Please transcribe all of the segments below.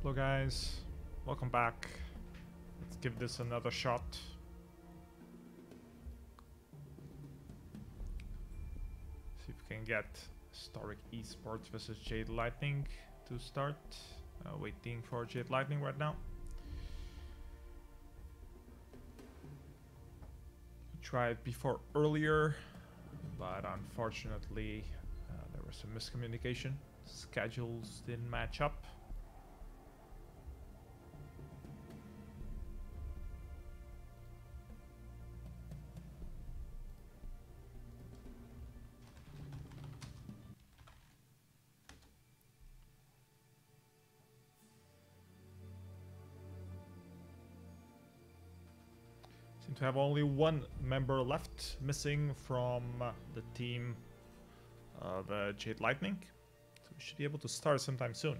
Hello guys, welcome back. Let's give this another shot. See if we can get Hystoric eSports versus JadeLightning to start. Waiting for JadeLightning right now. Tried before earlier, but unfortunately there was some miscommunication. Schedules didn't match up. Seem to have only one member left missing from the team of JadeLightning. So we should be able to start sometime soon.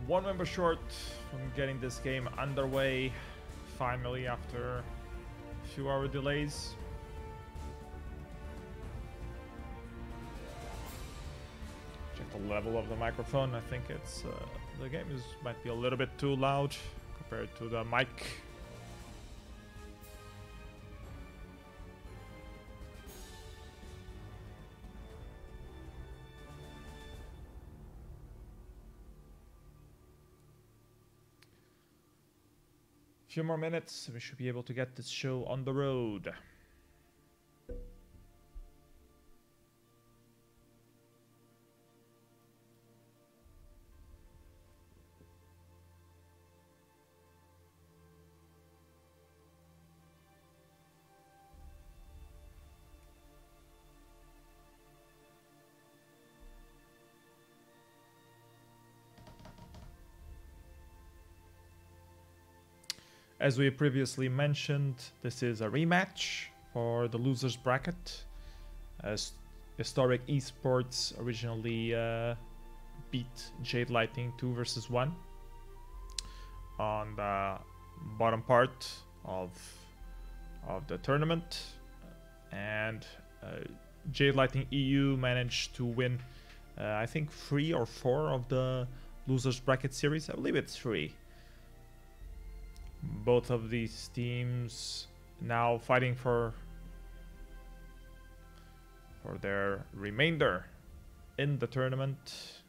One member short from getting this game underway finally after a few hour delays. Check the level of the microphone. I think it's the game might be a little bit too loud compared to the mic. Few more minutes, we should be able to get this show on the road. As we previously mentioned, this is a rematch for the losers bracket, as Hystoric eSports originally beat JadeLightning 2 versus 1 on the bottom part of the tournament, and JadeLightningEU managed to win I think 3 or 4 of the losers bracket series. I believe it's 3. Both of these teams now fighting for their remainder in the tournament.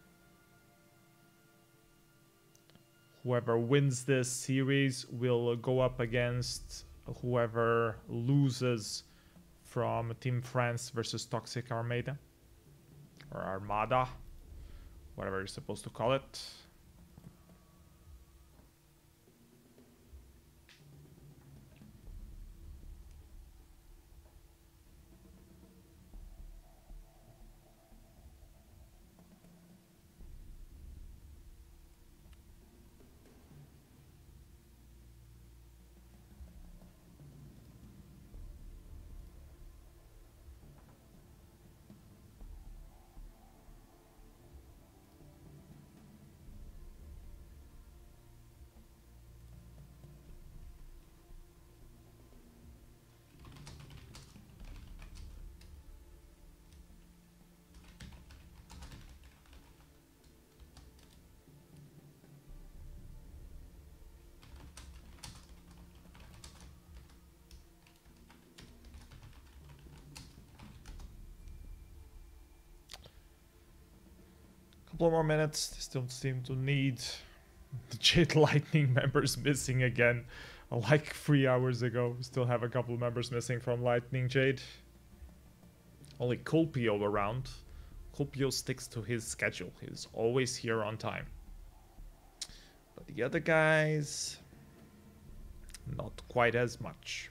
Whoever wins this series will go up against whoever loses from Team France versus Toxic Armada, or Armada, whatever you're supposed to call it. Couple more minutes. They still seem to need The Jade Lightning members missing again. Like 3 hours ago. Still have a couple members missing from Lightning Jade. Only Colpio around. Colpio sticks to his schedule. He's always here on time. But the other guys, not quite as much.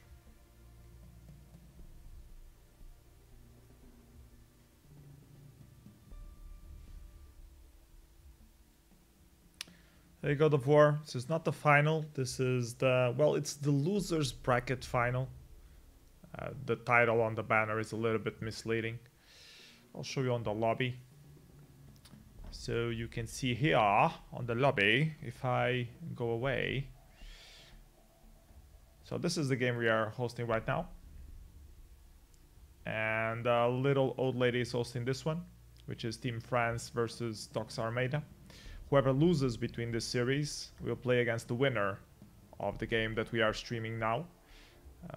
There you go, the War. This is not the final. This is the, well, it's the losers bracket final. The title on the banner is a little bit misleading. I'll show you on the lobby. So you can see here on the lobby, if I go away. So this is the game we are hosting right now. And a little old lady is hosting this one, which is Team France versus Tox Armada. Whoever loses between this series will play against the winner of the game that we are streaming now,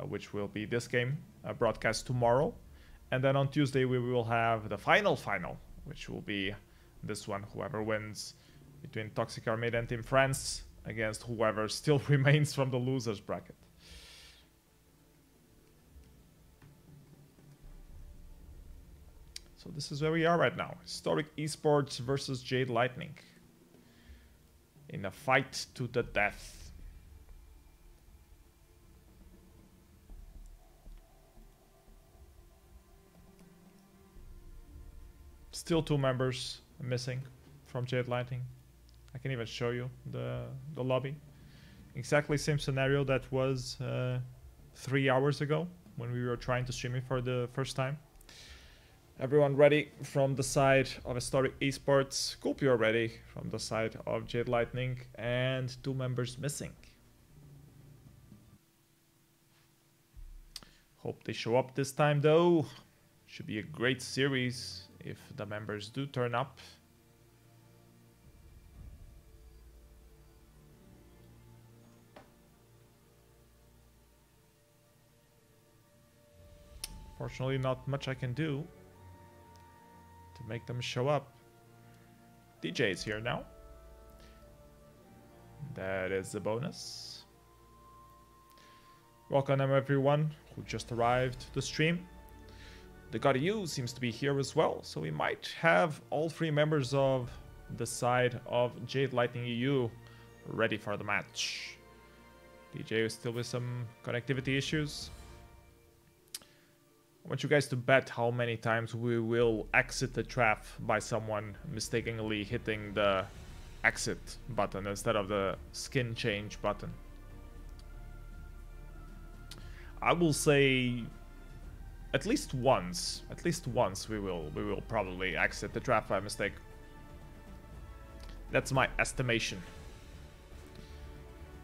which will be this game, broadcast tomorrow. And then on Tuesday we will have the final, which will be this one, whoever wins between Toxic Armada and Team France against whoever still remains from the losers bracket. So this is where we are right now. Hystoric eSports versus Jade Lightning. In a fight to the death. Still 2 members missing from Jade Lightning. I can even show you the lobby. Exactly same scenario that was 3 hours ago when we were trying to stream it for the first time. Everyone ready from the side of Hystoric eSports. Colpio ready from the side of Jade Lightning, and 2 members missing. Hope they show up this time though. Should be a great series if the members do turn up. Fortunately, not much I can do to make them show up. DJ is here now. That is a bonus. Welcome everyone who just arrived to the stream. The God.EU seems to be here as well, so we might have all 3 members of the side of JadeLightningEU ready for the match. DJ is still with some connectivity issues. I want you guys to bet how many times we will exit the trap by someone mistakenly hitting the exit button instead of the skin change button. I will say at least once we will probably exit the trap by mistake. That's my estimation.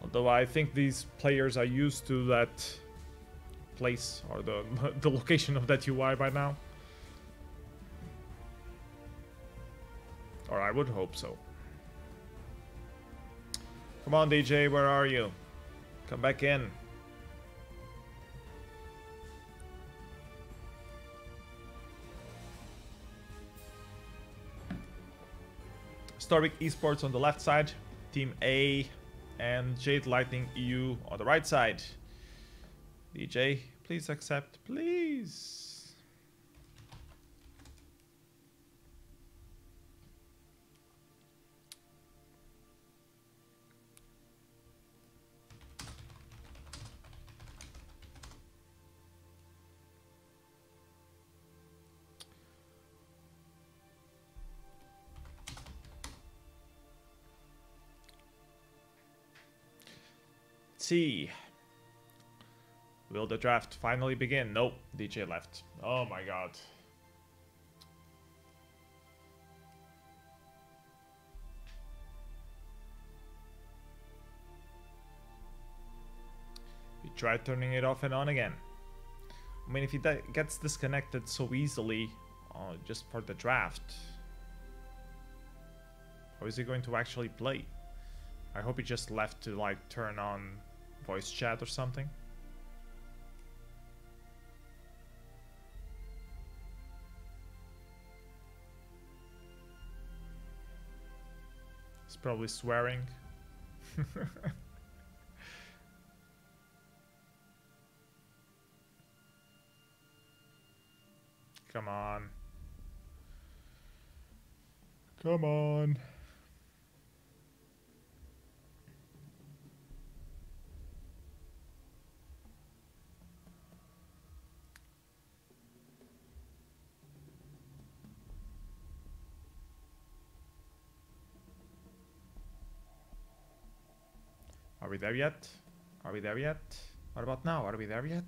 Although I think these players are used to that place or the location of that UI by now. Or I would hope so. Come on, DJ, where are you? Come back in. Hystoric eSports on the left side, Team A, and JadeLightningEU on the right side. DJ, please accept, please. Let's see. Will the draft finally begin? Nope, DJ left. Oh my god. We tried turning it off and on again. I mean, if he gets disconnected so easily just for the draft, how is he going to actually play? I hope he just left to like turn on voice chat or something. He's probably swearing Come on. Come on. Are we there yet? Are we there yet? What about now? Are we there yet?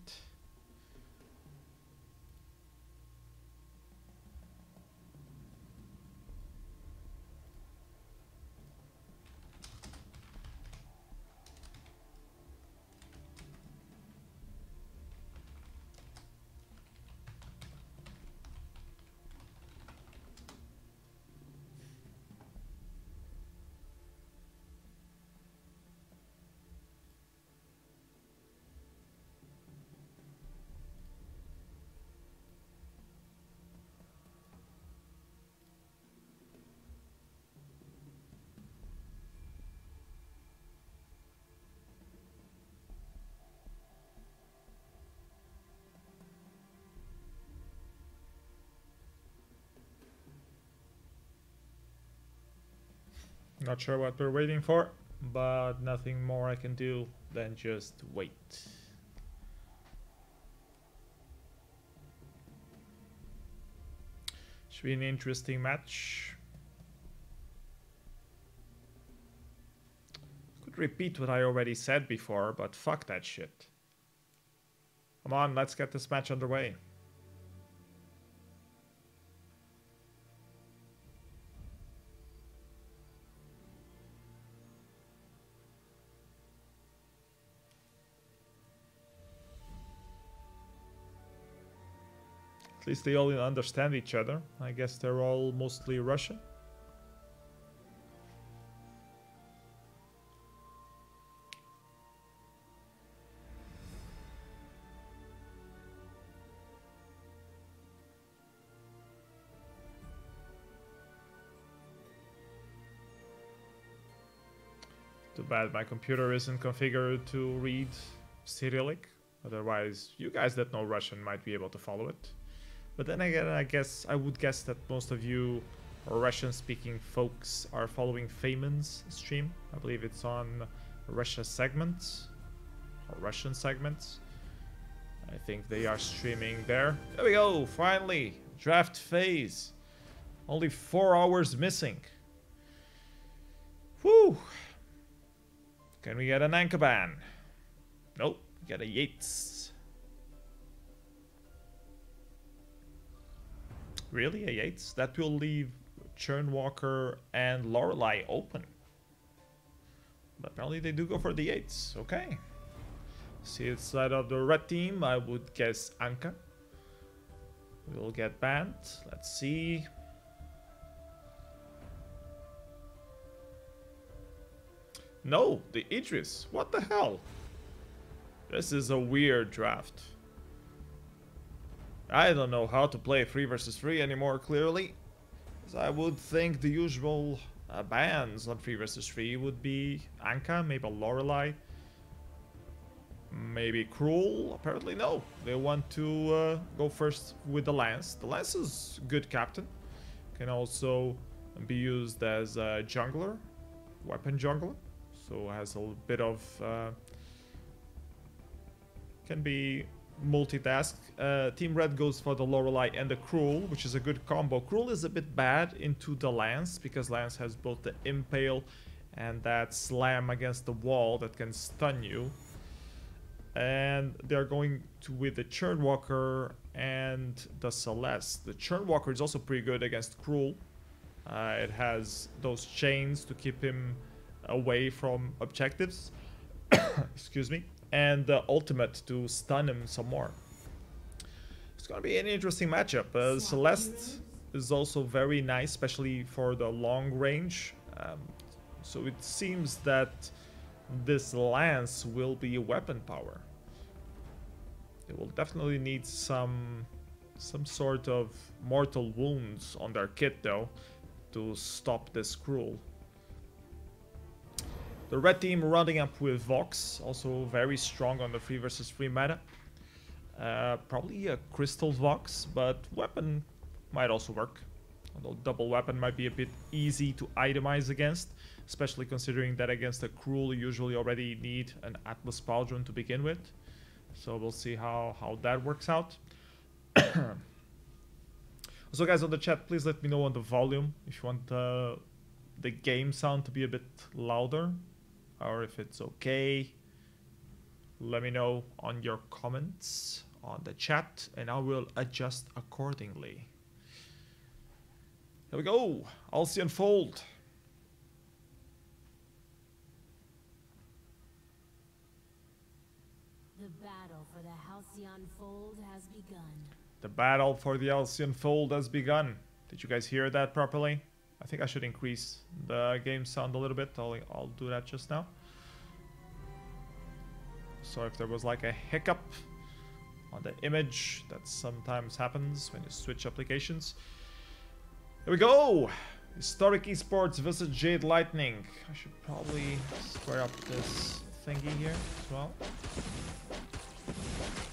Not sure what we're waiting for, but nothing more I can do than just wait. Should be an interesting match. Could repeat what I already said before, but fuck that shit. Come on, let's get this match underway. At least they all understand each other. I guess they're all mostly Russian. Too bad my computer isn't configured to read Cyrillic. Otherwise, you guys that know Russian might be able to follow it. But then again, I would guess that most of you Russian-speaking folks are following Feynman's stream. I believe it's on Russia segments or Russian segments. I think they are streaming there. There we go, finally, draft phase. Only 4 hours missing. Whew. Can we get an Anchorman? Nope, we get a Yates. Really, a Yates? That will leave Churnwalker and Lorelei open. But apparently they do go for the Yates. Okay. See the side of the red team, I would guess Anka will get banned. Let's see. No, the Idris. What the hell? This is a weird draft. I don't know how to play 3 versus 3 anymore, clearly. So I would think the usual bans on 3 versus 3 would be Anka, maybe Lorelei, maybe Cruel. Apparently no. They want to go first with the Lance. The Lance is good captain. Can also be used as a jungler, weapon jungler. So has a bit of... can be multitask. Team Red goes for the Lorelei and the Cruel, which is a good combo. Cruel is a bit bad into the Lance, because Lance has both the Impale and that slam against the wall that can stun you. And they're going to with the Churnwalker and the Celeste. The Churnwalker is also pretty good against Cruel. It has those chains to keep him away from objectives. Excuse me. And the ultimate to stun him some more. It's gonna be an interesting matchup. Celeste is also very nice, especially for the long range. So it seems that this Lance will be a weapon power. They will definitely need some sort of mortal wounds on their kit though to stop this Cruel. The red team running up with Vox, also very strong on the 3 versus 3 meta. Probably a Crystal Vox, but weapon might also work. Although double weapon might be a bit easy to itemize against, especially considering that against a Cruel you usually already need an Atlas Pauldron to begin with. So we'll see how that works out. Also guys on the chat, please let me know on the volume if you want the game sound to be a bit louder, or if it's okay. Let me know on your comments on the chat and I will adjust accordingly. Here we go. Halcyon Fold. The battle for the Halcyon Fold has begun. The battle for the Halcyon Fold has begun. Did you guys hear that properly? I think I should increase the game sound a little bit. I'll do that just now. So if there was like a hiccup on the image, that sometimes happens when you switch applications. Here we go! Hystoric eSports versus JadeLightning. I should probably square up this thingy here as well.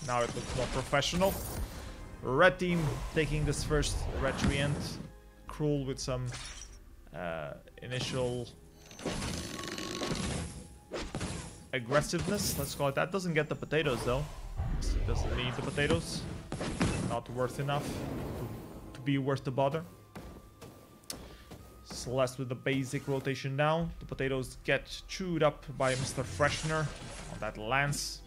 Now it looks more professional. Red team taking this first Retriant. Cruel with some initial aggressiveness, let's call it that. Doesn't get the potatoes though. It doesn't need the potatoes. Not worth enough to be worth the bother. Celeste with the basic rotation down. The potatoes get chewed up by Mr. Freshener on that lance.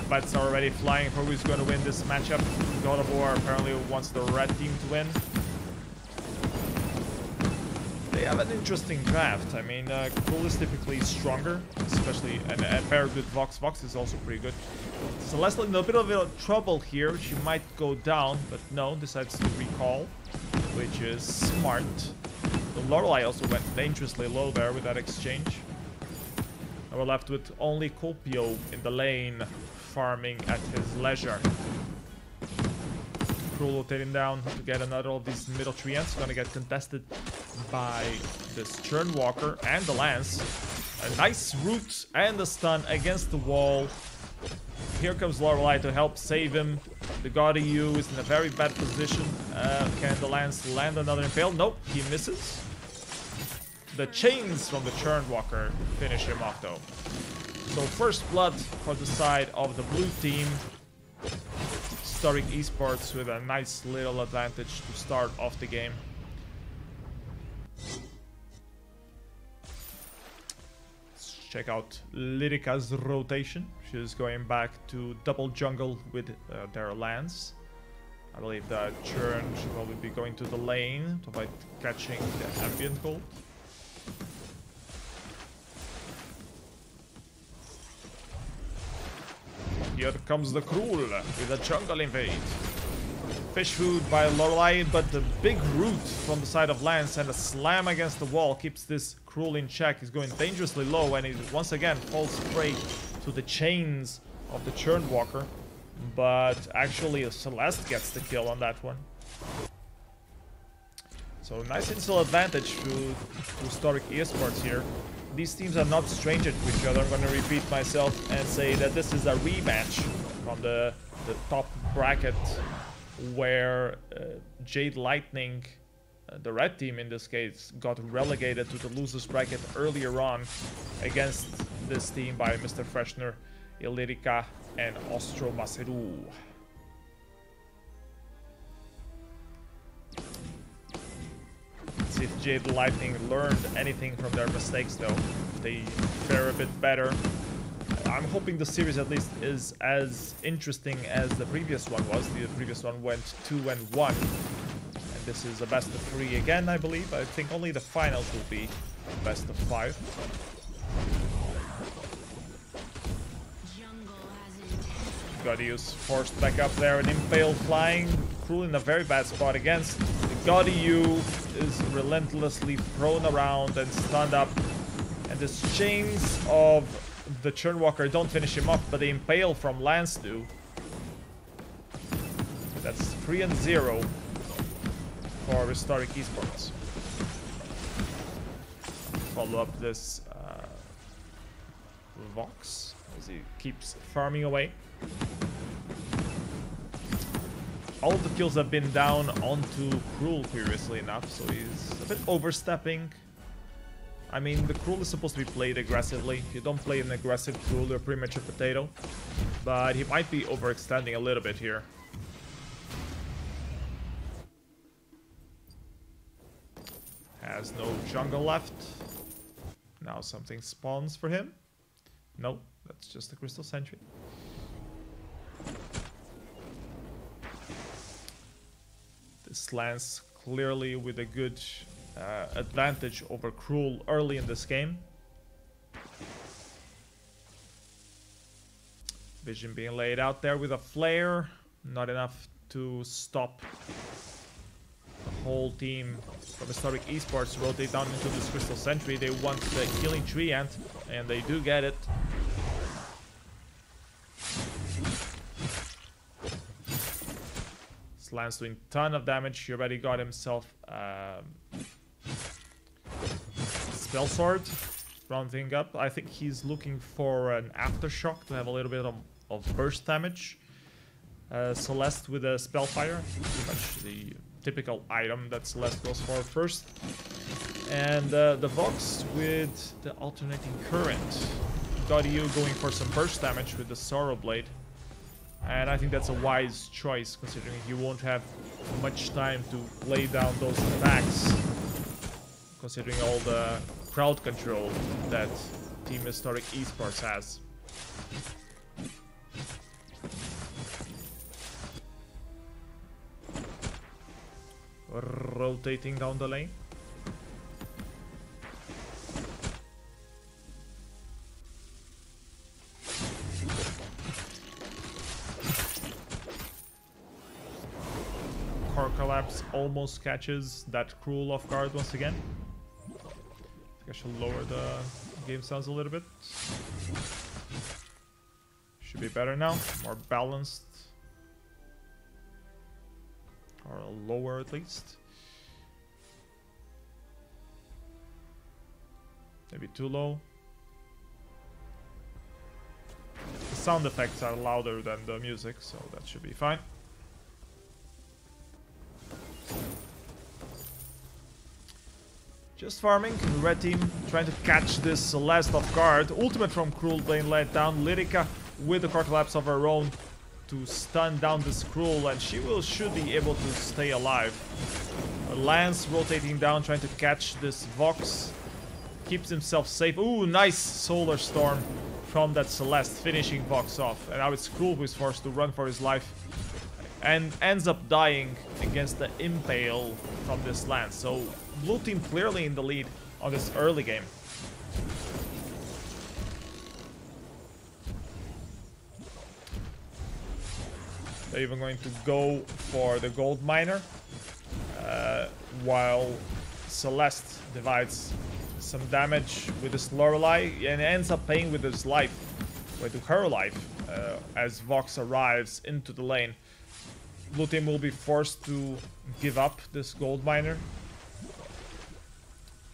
Bets are already flying for who's going to win this matchup. God of War apparently wants the red team to win. They have an interesting draft. I mean, Cruel is typically stronger, especially, and paired with Vox. Vox is also pretty good. Celeste in a bit of trouble here. She might go down, but no, decides to recall, which is smart. The Lorelei also went dangerously low there with that exchange. And we're left with only Colpio in the lane, farming at his leisure. Cruel rotating down to get another of these middle treants. Gonna get contested by this Churnwalker and the Lance. A nice root and the stun against the wall. Here comes Lorelei to help save him. The God EU is in a very bad position. Can the Lance land another impale? Nope, he misses. The chains from the Churnwalker finish him off though. So first blood for the side of the blue team. Hystoric eSports with a nice little advantage to start off the game. Let's check out Lyrica's rotation. She's going back to double jungle with their Lance. I believe the Churn should probably be going to the lane to avoid catching the ambient gold. Here comes the Cruel with a jungle invade. Fish food by Lorelei, but the big root from the side of Lance and a slam against the wall keeps this Cruel in check. He's going dangerously low and he once again falls prey to the chains of the Churnwalker. But actually Celeste gets the kill on that one. So nice initial advantage to Hystoric eSports here. These teams are not strangers to each other. I'm going to repeat myself and say that this is a rematch from the top bracket where JadeLightning, the red team in this case, got relegated to the losers bracket earlier on against this team by Mr. Freshener, Illyrica, and Ostro Maseru. Let's see if JadeLightning learned anything from their mistakes though. If they fare a bit better. I'm hoping the series at least is as interesting as the previous one was. The previous one went 2-1. And this is a best of 3 again, I believe. I think only the finals will be best of 5. Gaudius forced back up there, an impale flying. Cruel in a very bad spot against. The God EU is relentlessly thrown around and stunned up. And the chains of the Churnwalker don't finish him off, but the impale from Lance do. That's 3-0. for Hystoric eSports. Follow up this Vox as he keeps farming away. All of the kills have been down onto Cruel, curiously enough, so he's a bit overstepping. I mean, the Cruel is supposed to be played aggressively. If you don't play an aggressive Cruel, you're pretty much a potato. But he might be overextending a little bit here. Has no jungle left. Now something spawns for him. No, that's just a Crystal Sentry. This lands clearly with a good advantage over Cruel early in this game. Vision being laid out there with a flare. Not enough to stop the whole team from Hystoric eSports rotate down into this Crystal Sentry. They want the Killing Tree Ant, and they do get it. Lance doing a ton of damage. He already got himself Spell Sword. Rounding up. I think he's looking for an Aftershock to have a little bit of burst damage. Celeste with a Spellfire. Pretty much the typical item that Celeste goes for first. And the Vox with the Alternating Current. Got you going for some burst damage with the Sorrow Blade. And I think that's a wise choice, considering you won't have much time to lay down those attacks, considering all the crowd control that Team Hystoric eSports has. Rotating down the lane. Collapse almost catches that Cruel off guard once again. I think I should lower the game sounds a little bit. Should be better now, more balanced. Or lower at least. Maybe too low. The sound effects are louder than the music, so that should be fine. Just farming, red team trying to catch this Celeste off guard. Ultimate from Cruel being let down. Lyrica with the core collapse of her own to stun down this Cruel, and she should be able to stay alive. Lance rotating down, trying to catch this Vox. Keeps himself safe. Ooh, nice Solar Storm from that Celeste, finishing Vox off. And now it's Cruel who is forced to run for his life. And ends up dying against the Impale from this Lance. So blue team clearly in the lead on this early game. They're even going to go for the gold miner, while Celeste divides some damage with this Lorelei and ends up paying with his life, with her life, as Vox arrives into the lane. Blue team will be forced to give up this gold miner.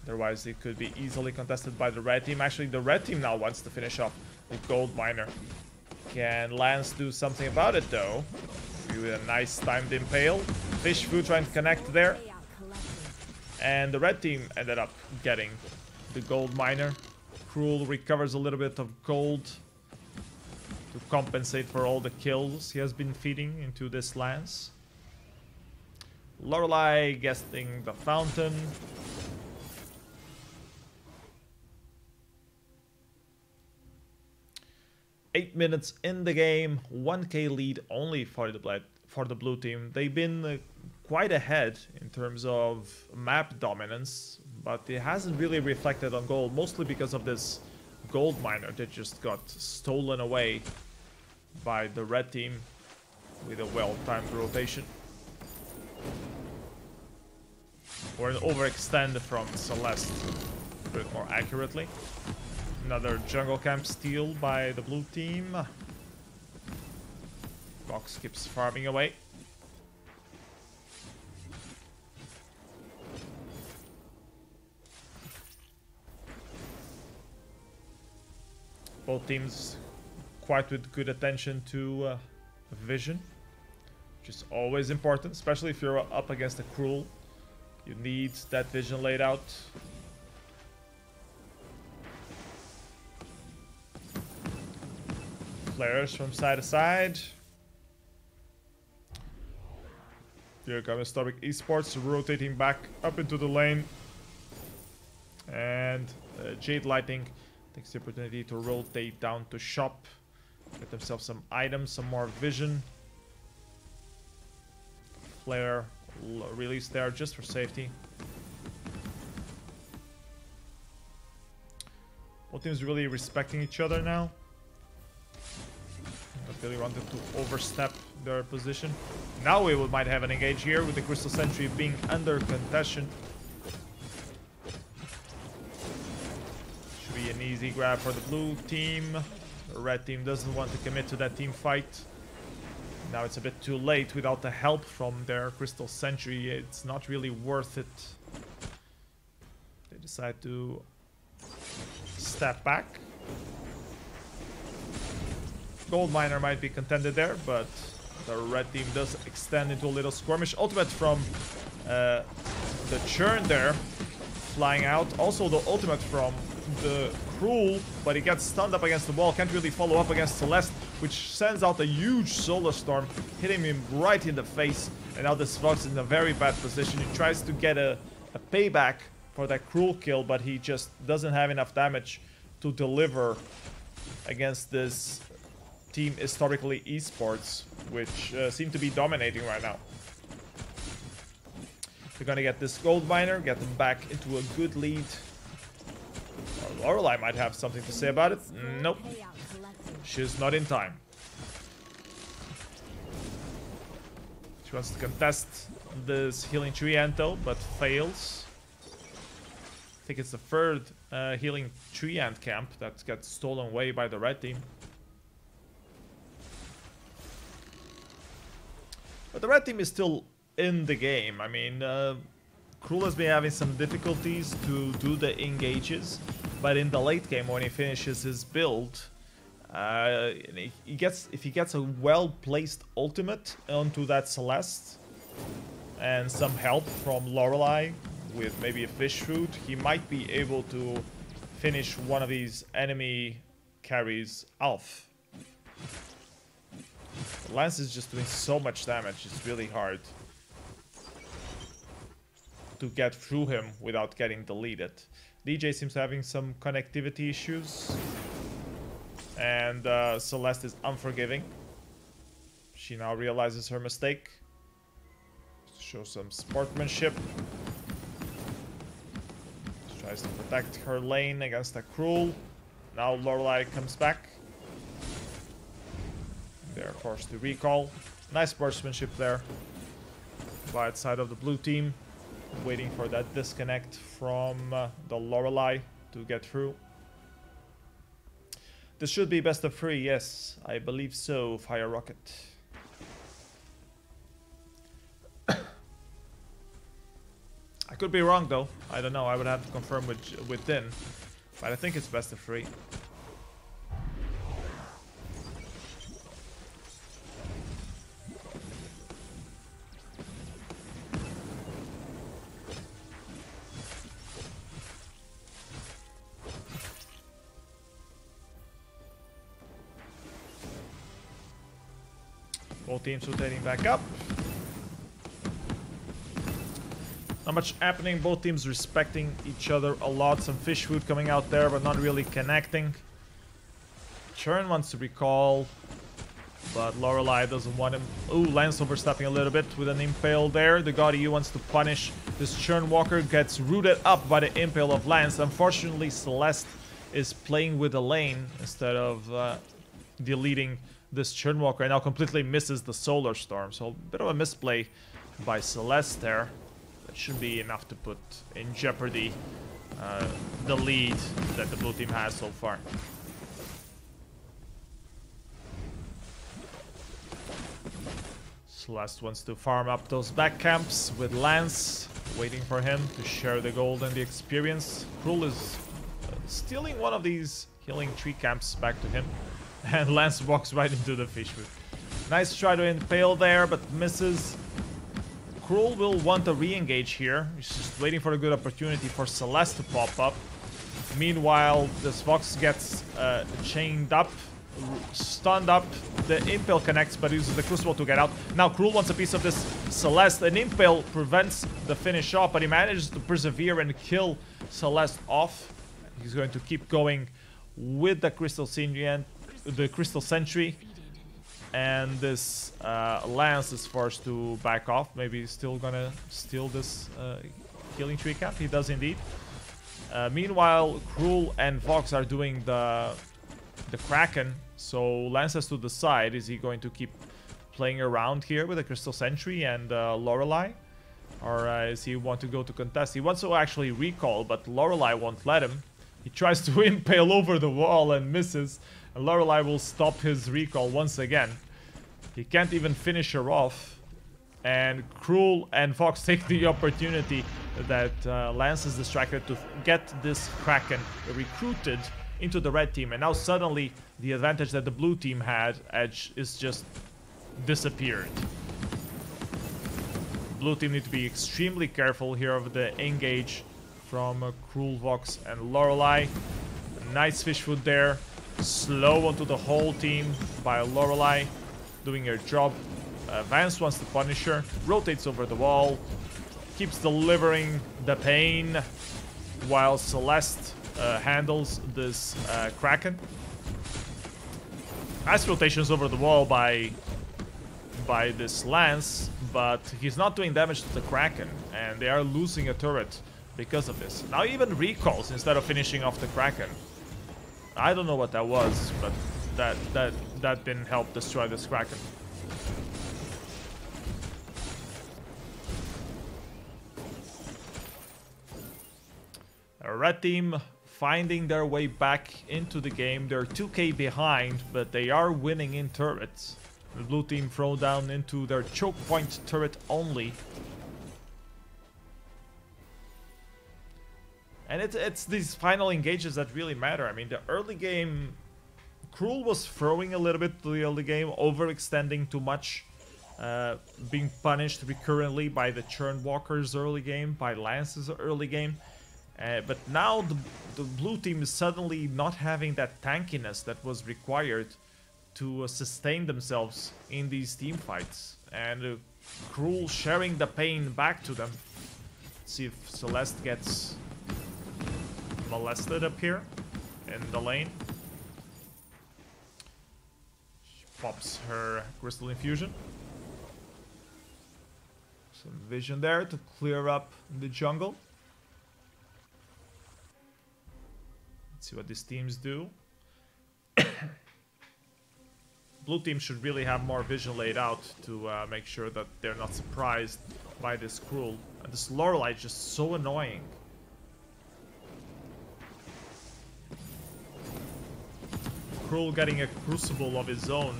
Otherwise, it could be easily contested by the red team. Actually, the red team now wants to finish off the gold miner. Can Lance do something about it, though? With a nice timed impale. Fish food trying to connect there. And the red team ended up getting the gold miner. Cruel recovers a little bit of gold to compensate for all the kills he has been feeding into this Lance. Lorelei guessing the fountain. Eight minutes in the game, 1k lead only for the blue team. They've been quite ahead in terms of map dominance, but it hasn't really reflected on gold, mostly because of this gold miner that just got stolen away by the red team with a well-timed rotation. Or an overextend from Celeste, a bit more accurately. Another jungle camp steal by the blue team. Vox keeps farming away. Both teams quite with good attention to vision, which is always important, especially if you're up against a Cruel. You need that vision laid out. Flares from side to side. Here comes Hystoric eSports rotating back up into the lane. And JadeLightning takes the opportunity to rotate down to shop. Get themselves some items, some more vision. Flare release there just for safety. Both teams really respecting each other now. Not really wanted to overstep their position. Now we might have an engage here with the Crystal Sentry being under contention. Should be an easy grab for the blue team. The red team doesn't want to commit to that team fight. Now it's a bit too late without the help from their Crystal Sentry. It's not really worth it. They decide to step back. Gold Miner might be contended there, but the red team does extend into a little skirmish. Ultimate from the Churn there, flying out. Also the ultimate from the Cruel, but he gets stunned up against the wall. Can't really follow up against Celeste, which sends out a huge Solar Storm, hitting him right in the face. And now this Fox is in a very bad position. He tries to get a payback for that Cruel kill, but he just doesn't have enough damage to deliver against this team Historically eSports, which seem to be dominating right now. They're gonna get this Gold Miner, get them back into a good lead. Lorelei might have something to say about it. Nope. She's not in time. She wants to contest this Healing Tree Anto, but fails. I think it's the third Healing Tree Ant camp that gets stolen away by the red team. But the red team is still in the game. I mean, Cruel has been having some difficulties to do the engages, but in the late game when he finishes his build, if he gets a well-placed ultimate onto that Celeste and some help from Lorelei with maybe a fish fruit, he might be able to finish one of these enemy carries off. Lance is just doing so much damage, it's really hard to get through him without getting deleted. DJ seems having some connectivity issues, and Celeste is unforgiving. She now realizes her mistake. Show some sportsmanship. She tries to protect her lane against a Cruel. Now Lorelei comes back. They're forced to recall. Nice sportsmanship there by the side of the blue team. Waiting for that disconnect from the Lorelei to get through. This should be best of 3, yes. I believe so, Fire Rocket. I could be wrong though. I don't know. I would have to confirm with Din. But I think it's best of 3. Both teams rotating back up. Not much happening. Both teams respecting each other a lot. Some fish food coming out there, but not really connecting. Churn wants to recall, but Lorelei doesn't want him. Ooh, Lance overstepping a little bit with an impale there. The God EU wants to punish this Churn Walker. Gets rooted up by the impale of Lance. Unfortunately, Celeste is playing with the lane instead of deleting this Churn Walker, and now completely misses the Solar Storm. So a bit of a misplay by Celeste there. That should be enough to put in jeopardy the lead that the blue team has so far. Celeste wants to farm up those back camps with Lance, waiting for him to share the gold and the experience. Cruel is stealing one of these Healing 3 camps back to him. And Lance walks right into the fish food. Nice try to impale there, but misses. Cruel will want to re-engage here. He's just waiting for a good opportunity for Celeste to pop up. Meanwhile, this Vox gets chained up, stunned up. The Impale connects, but uses the Crucible to get out. Now Cruel wants a piece of this Celeste. An Impale prevents the finish off, but he manages to persevere and kill Celeste off. He's going to keep going with the Crystal Sentry. And this Lance is forced to back off. Maybe he's still gonna steal this healing tree cap. He does indeed. Meanwhile, Cruel and Vox are doing the Kraken. So Lance has to decide, is he going to keep playing around here with the Crystal Sentry and Lorelei? Or is he want to go to contest? He wants to actually recall, but Lorelei won't let him. He tries to impale over the wall and misses. And Lorelei will stop his recall once again. He can't even finish her off. And Cruel and Fox take the opportunity that Lance is distracted to get this Kraken recruited into the red team. And now suddenly the advantage that the blue team had is just disappeared. Blue team need to be extremely careful here of the engage from Cruel, Vox, and Lorelei. Nice fish food there. Slow onto the whole team by Lorelei, doing her job. Vance wants to punish her, rotates over the wall, keeps delivering the pain while Celeste handles this Kraken. Nice rotations over the wall by this Lance, but he's not doing damage to the Kraken, and they are losing a turret because of this. Now even recalls instead of finishing off the Kraken. I don't know what that was, but that didn't help destroy this Kraken. A red team finding their way back into the game. They're 2k behind, but they are winning in turrets. The blue team thrown down into their choke point turret only. And it's these final engages that really matter. I mean, the early game, Cruel was throwing a little bit to the early game, overextending too much, being punished recurrently by the Churnwalker's early game, by Lance's early game. But now the blue team is suddenly not having that tankiness that was required to sustain themselves in these team fights. And Cruel sharing the pain back to them. Let's see if Celeste gets molested up here in the lane. She pops her Crystal Infusion. Some vision there to clear up the jungle. Let's see what these teams do. Blue team should really have more vision laid out to make sure that they're not surprised by this Cruel. And this Lorelei is just so annoying. Cruel getting a Crucible of his own.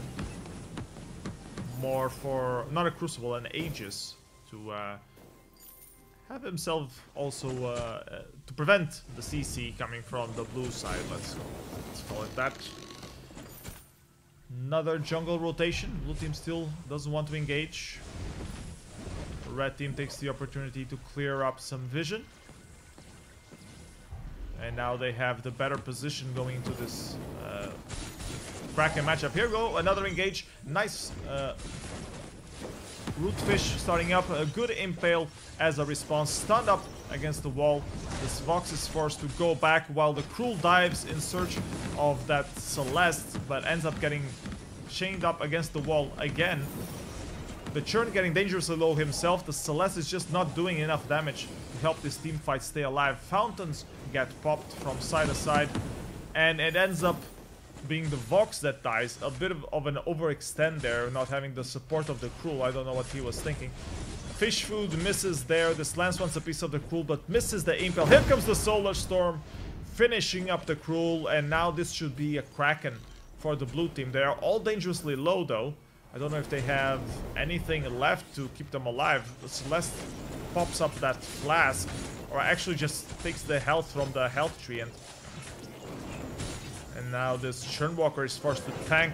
More for... not a Crucible, an Aegis. To have himself also... to prevent the CC coming from the blue side. Let's call it that. Another jungle rotation. Blue team still doesn't want to engage. Red team takes the opportunity to clear up some vision. And now they have the better position going into this Kraken matchup. Here we go, another engage. Nice Rootfish starting up. A good impale as a response. Stunned up against the wall. This Vox is forced to go back while the Cruel dives in search of that Celeste, but ends up getting chained up against the wall again. The Churn getting dangerously low himself. The Celeste is just not doing enough damage to help this team fight stay alive. Fountains get popped from side to side, and it ends up being the Vox that dies. A bit of an overextend there, not having the support of the Cruel. I don't know what he was thinking. Fish food misses there. This Lance wants a piece of the Cruel, but misses the impale. Here comes the Solar Storm, finishing up the Cruel, and now this should be a Kraken for the blue team. They are all dangerously low, though. I don't know if they have anything left to keep them alive. The Celeste pops up that flask, or actually just takes the health from the health tree, and And now this Churnwalker is forced to tank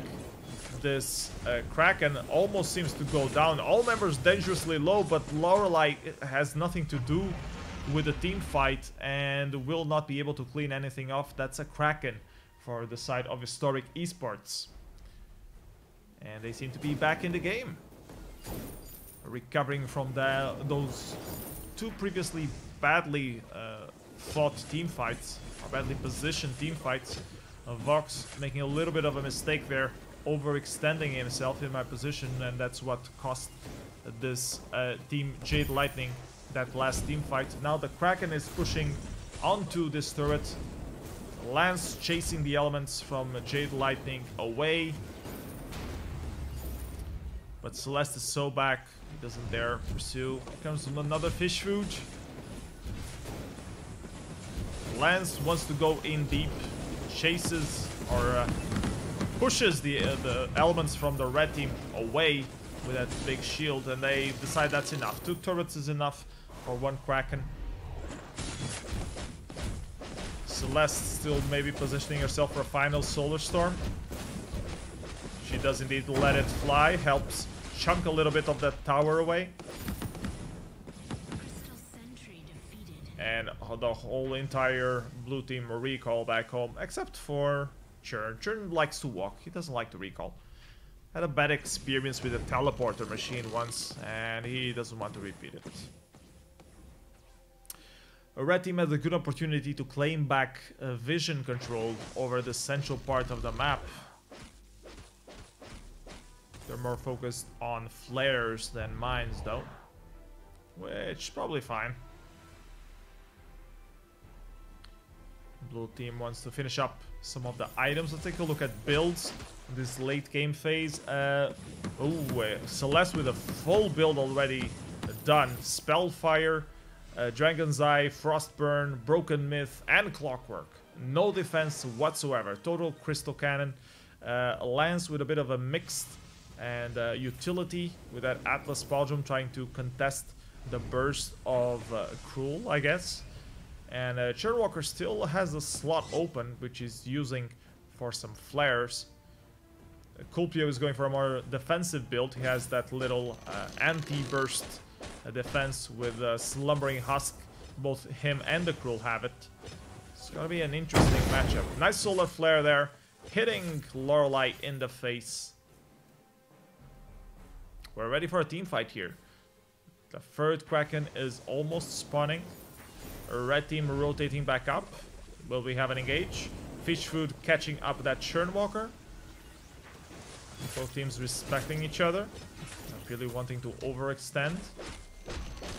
this Kraken. Almost seems to go down. All members dangerously low, but Lorelei has nothing to do with the team fight and will not be able to clean anything off. That's a Kraken for the side of Hystoric eSports. And they seem to be back in the game. Recovering from those two previously badly fought team fights, or badly positioned team fights. Vox making a little bit of a mistake there, overextending himself in my position, and that's what cost this team JadeLightning that last team fight. Now the Kraken is pushing onto this turret. Lance chasing the elements from JadeLightning away. But Celeste is so back, he doesn't dare pursue. Here comes another fish food. Lance wants to go in deep, chases or pushes the elements from the red team away with that big shield, and they decide that's enough. 2 turrets is enough for 1 Kraken. Celeste still maybe positioning herself for a final Solar Storm. She does indeed let it fly, helps chunk a little bit of that tower away. And the whole entire blue team recall back home, except for Churn. Churn likes to walk, he doesn't like to recall. Had a bad experience with a teleporter machine once, and he doesn't want to repeat it. A red team has a good opportunity to claim back vision control over the central part of the map. They're more focused on flares than mines though, which is probably fine. Blue team wants to finish up some of the items. Let's take a look at builds in this late game phase. Celeste with a full build already done. Spellfire, Dragon's Eye, Frostburn, Broken Myth, and Clockwork. No defense whatsoever. Total Crystal Cannon. Lance with a bit of a mixed and utility with that Atlas Pauldron trying to contest the burst of Cruel, I guess. And Churnwalker still has a slot open, which he's using for some flares. Kulpio is going for a more defensive build. He has that little anti-burst defense with Slumbering Husk. Both him and the Cruel have it. It's gonna be an interesting matchup. Nice solar flare there, hitting Lorelei in the face. We're ready for a team fight here. The third Kraken is almost spawning. Red team rotating back up. Will we have an engage? Fish food catching up that Churnwalker. Both teams respecting each other. Not really wanting to overextend.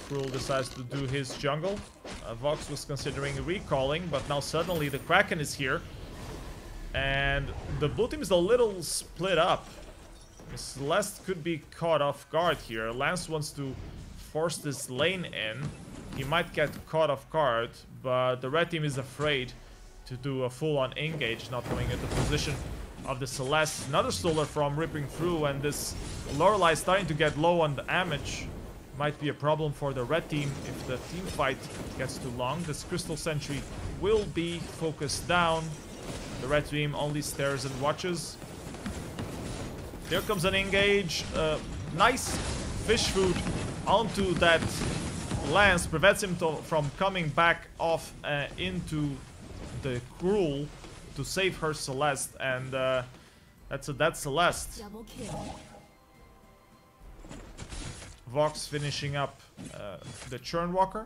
Cruel decides to do his jungle. Vox was considering recalling, but now suddenly the Kraken is here. And the blue team is a little split up. Celeste could be caught off guard here. Lance wants to force this lane in. He might get caught off guard, but the red team is afraid to do a full-on engage, not knowing at the position of the Celeste. Another solar from ripping through, and this Lorelei starting to get low on the damage. Might be a problem for the red team if the team fight gets too long. This Crystal Sentry will be focused down. The red team only stares and watches. There comes an engage. Nice fish food onto that Lance, prevents him from coming back off into the Cruel to save her Celeste, and that's Celeste. Double kill. Vox finishing up the Churnwalker,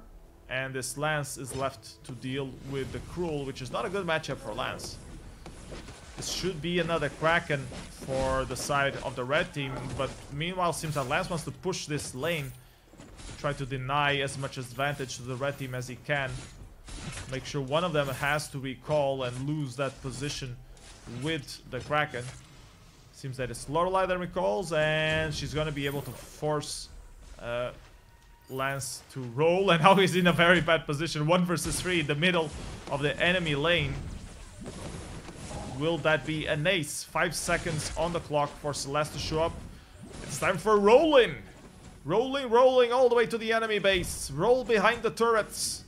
and this Lance is left to deal with the Cruel, which is not a good matchup for Lance. This should be another Kraken for the side of the red team, but meanwhile seems that Lance wants to push this lane, try to deny as much advantage to the red team as he can. Make sure one of them has to recall and lose that position with the Kraken. Seems that it's Lorelei that recalls, and she's going to be able to force Lance to roll, and now he's in a very bad position. 1 versus 3 in the middle of the enemy lane. Will that be an ace? 5 seconds on the clock for Celeste to show up. It's time for rolling. Rolling all the way to the enemy base. Roll behind the turrets.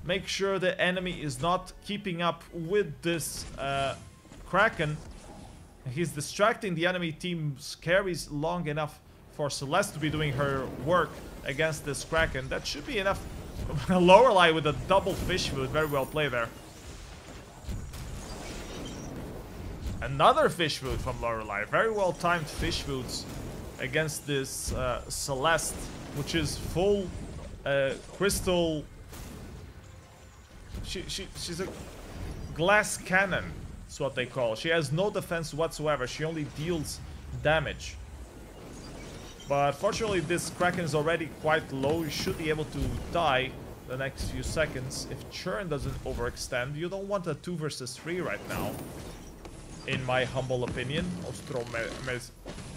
Make sure the enemy is not keeping up with this Kraken. He's distracting the enemy team's carries long enough for Celeste to be doing her work against this Kraken. That should be enough. Lorelei with a double fish food. Very well played there. Another fish food from Lorelei. Very well timed fish foods against this Celeste, which is full crystal. She's a glass cannon. That's what they call. She has no defense whatsoever. She only deals damage. But fortunately, this Kraken is already quite low. You should be able to die the next few seconds if Churn doesn't overextend. You don't want a 2 versus 3 right now, in my humble opinion. Ostro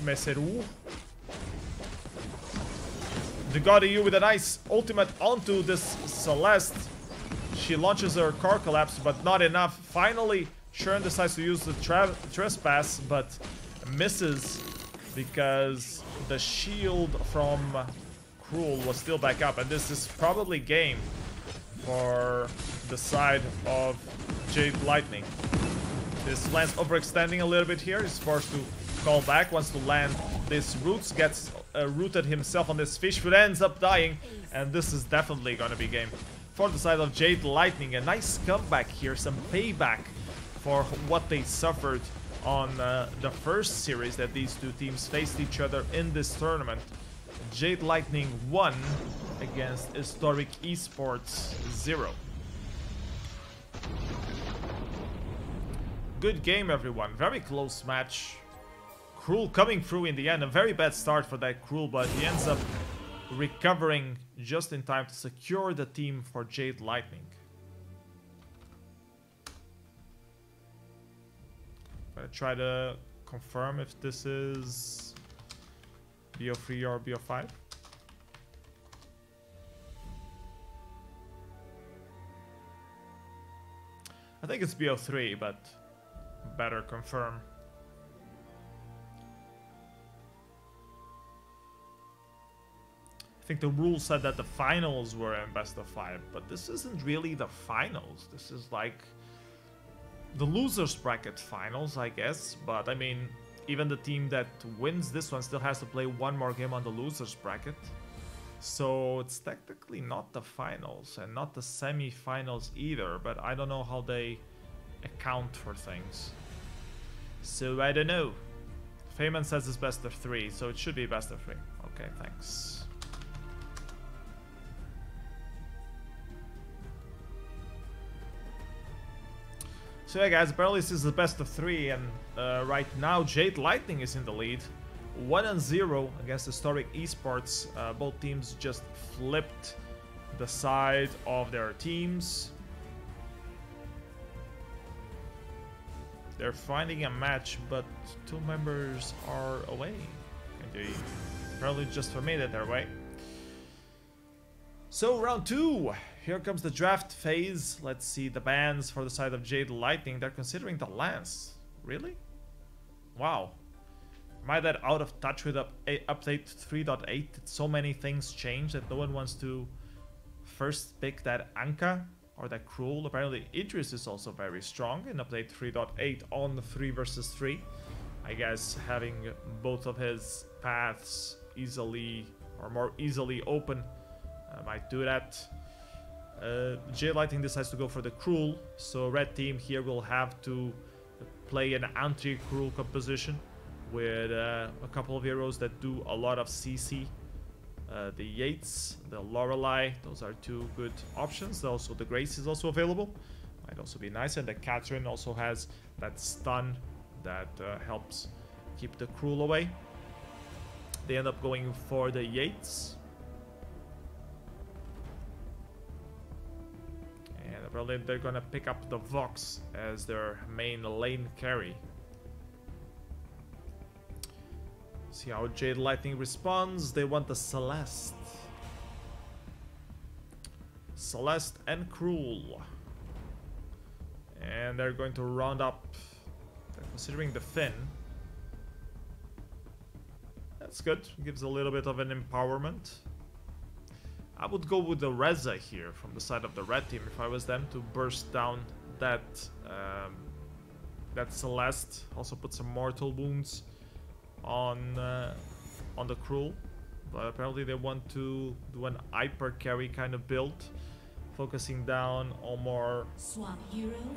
Meseru. The God EU with a nice ultimate onto this Celeste. She launches her car collapse, but not enough. Finally, Churn decides to use the trespass, but misses because the shield from Cruel was still back up. And this is probably game for the side of Jade Lightning. This Lance overextending a little bit here. He's forced to call back, wants to land this roots, gets rooted himself on this fish, but ends up dying. And this is definitely going to be game for the side of Jade Lightning. A nice comeback here, some payback for what they suffered on the first series that these two teams faced each other in this tournament. Jade Lightning won against Hystoric eSports 0. Good game, everyone. Very close match. Cruel coming through in the end. A very bad start for that Cruel, but he ends up recovering just in time to secure the team for Jade Lightning. Gonna try to confirm if this is BO3 or BO5. I think it's BO3, but better confirm. I think the rule said that the finals were in best of 5, but this isn't really the finals. This is like the losers bracket finals, I guess. But I mean, even the team that wins this one still has to play one more game on the losers bracket. So it's technically not the finals and not the semi-finals either, but I don't know how they account for things. So I don't know. Feynman says it's best of 3, so it should be best of 3. Okay, thanks. So yeah, guys, apparently this is the best of 3, and right now Jade Lightning is in the lead. 1-0 against Hystoric eSports. Both teams just flipped the side of their teams. They're finding a match, but 2 members are away. Indeed. Apparently just for me that they're away. So round 2. Here comes the draft phase. Let's see the bans for the side of Jade Lightning. They're considering the Lance. Really? Wow. Am I that out of touch with update 3.8? So many things change that no one wants to first pick that Anka or that Cruel. Apparently Idris is also very strong in update 3.8 on the 3 versus 3. I guess having both of his paths easily or more easily open might do that. Jade Lightning decides to go for the Cruel, so red team here will have to play an anti-Cruel composition with a couple of heroes that do a lot of CC. The Yates, the Lorelei, those are 2 good options. Also the Grace is also available, might also be nice, and the Catherine also has that stun that helps keep the Cruel away. They end up going for the Yates. Probably they're gonna pick up the Vox as their main lane carry. See how Jade Lightning responds. They want the Celeste. Celeste and Cruel. And they're going to round up. They're considering the Finn. That's good. Gives a little bit of an empowerment. I would go with the Reza here from the side of the red team if I was them, to burst down that that Celeste. Also put some mortal wounds on the Cruel. But apparently they want to do an hyper carry kind of build, focusing down on more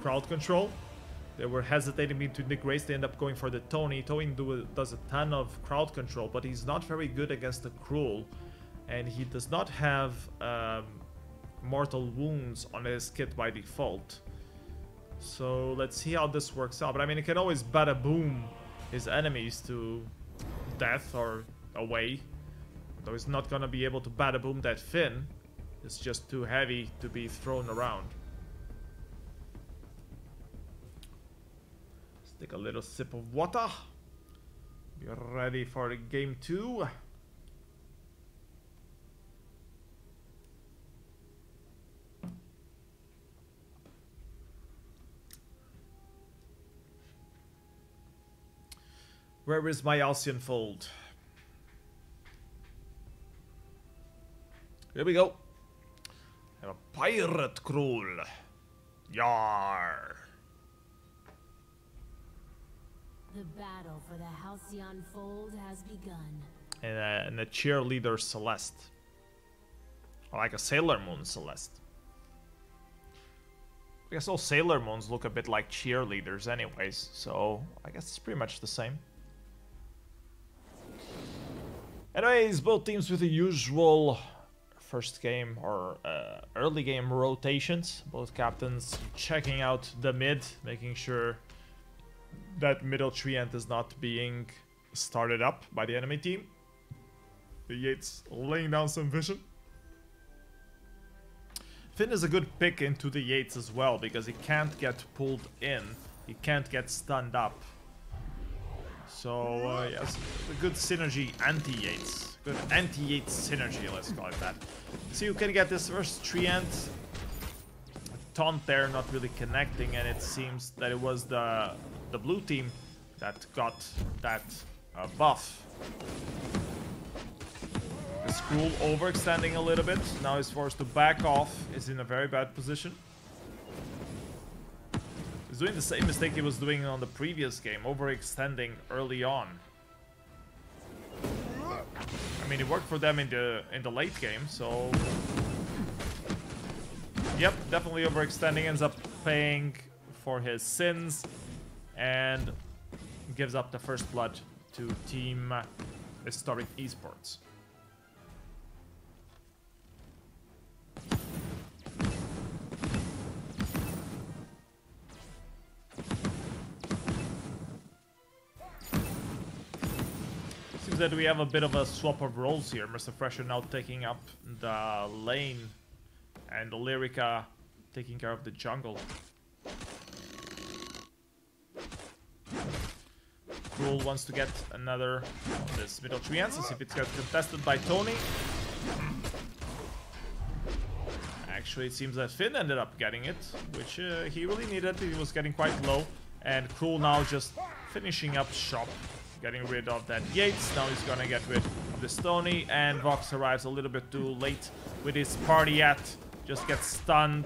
crowd control. They were hesitating between the Grace. They end up going for the Tony. Tony does a ton of crowd control, but he's not very good against the Cruel. And he does not have mortal wounds on his kit by default. So let's see how this works out. But I mean, he can always bada boom his enemies to death or away. Though he's not gonna be able to bada boom that Finn. It's just too heavy to be thrown around. Let's take a little sip of water. Be ready for game 2. Where is my Alcyon Fold? Here we go. I have a pirate Cruel. Yar. The battle for the Halcyon Fold has begun. And a cheerleader Celeste. Or like a Sailor Moon Celeste. I guess all Sailor Moons look a bit like cheerleaders anyways, so I guess it's pretty much the same. Anyways, both teams with the usual first game or early game rotations. Both captains checking out the mid, making sure that middle treant is not being started up by the enemy team. The Yates laying down some vision. Finn is a good pick into the Yates as well, because he can't get pulled in. He can't get stunned up. So, yes, a good synergy anti-Yates. Good anti-Yates synergy, let's call it that. So you can get this first treant. Taunt there, not really connecting, and it seems that it was the blue team that got that buff. The Skrull overextending a little bit. Now he's forced to back off. Is in a very bad position. He's doing the same mistake he was doing on the previous game, overextending early on. I mean, it worked for them in the late game, so yep, definitely overextending. Ends up paying for his sins and gives up the first blood to Team Hystoric eSports. Seems that we have a bit of a swap of roles here. Mr. Fresher now taking up the lane and Lyrica taking care of the jungle. Cruel wants to get another of this middle treant, see if it gets contested by Tony. Actually, it seems that Finn ended up getting it, which he really needed. He was getting quite low, and Cruel now just finishing up shop, getting rid of that Yates. Now he's gonna get rid of this Tony, and Vox arrives a little bit too late with his party at. Just gets stunned,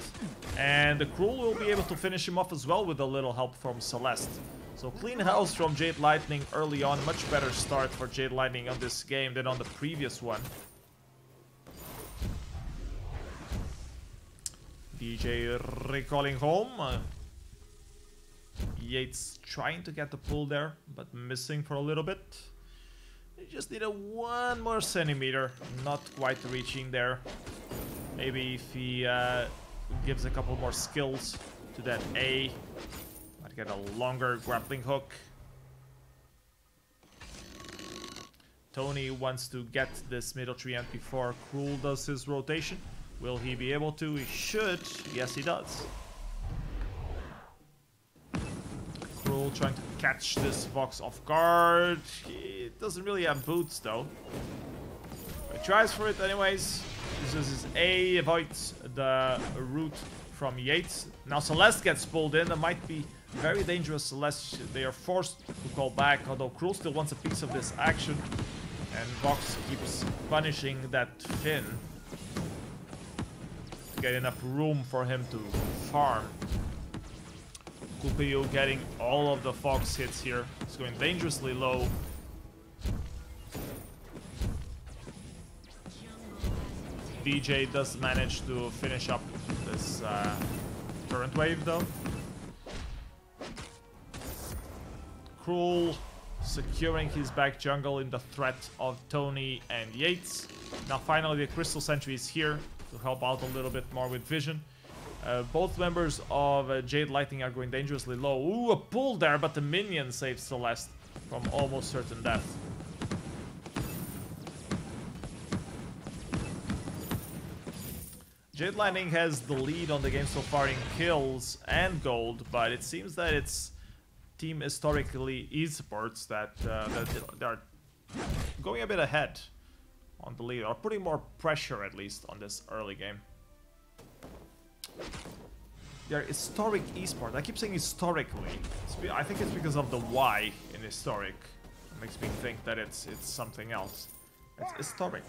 and the Cruel will be able to finish him off as well with a little help from Celeste. So clean house from Jade Lightning early on. Much better start for Jade Lightning on this game than on the previous one. DJ recalling home. Yates trying to get the pull there, but missing for a little bit. He just needed one more centimeter. Not quite reaching there. Maybe if he gives a couple more skills to that A, might get a longer grappling hook. Tony wants to get this middle treant before Cruel does his rotation. Will he be able to? He should. Yes, he does. Cruel trying to catch this Vox off guard. He doesn't really have boots though. He tries for it anyways. Uses his A, avoids the route from Yates. Now Celeste gets pulled in. That might be very dangerous. Celeste, they are forced to call back, although Cruel still wants a piece of this action. And Vox keeps punishing that Finn to get enough room for him to farm. Kupiu getting all of the Fox hits here. He's going dangerously low. DJ does manage to finish up this current wave though. Cruel securing his back jungle in the threat of Tony and Yates. Now finally the Crystal Sentry is here to help out a little bit more with vision. Both members of Jade Lightning are going dangerously low. Ooh, a pull there, but the minion saves Celeste from almost certain death. Jade Lightning has the lead on the game so far in kills and gold, but it seems that it's Team Historically eSports that they're going a bit ahead on the lead, or putting more pressure at least on this early game. They're Historic eSports. I keep saying historically. I think it's because of the Y in Historic. It makes me think that it's something else. It's Historic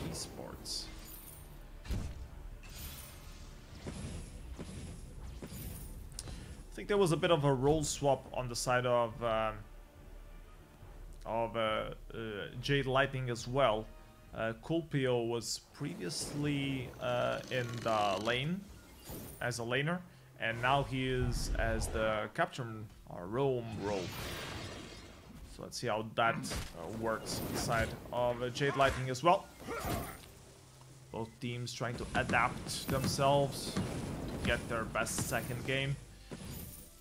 eSports. I think there was a bit of a role swap on the side of Jade Lightning as well. Kulpio was previously in the lane as a laner, and now he is as the captain or roam role. So let's see how that works on the side of Jade Lightning as well. Both teams trying to adapt themselves to get their best second game.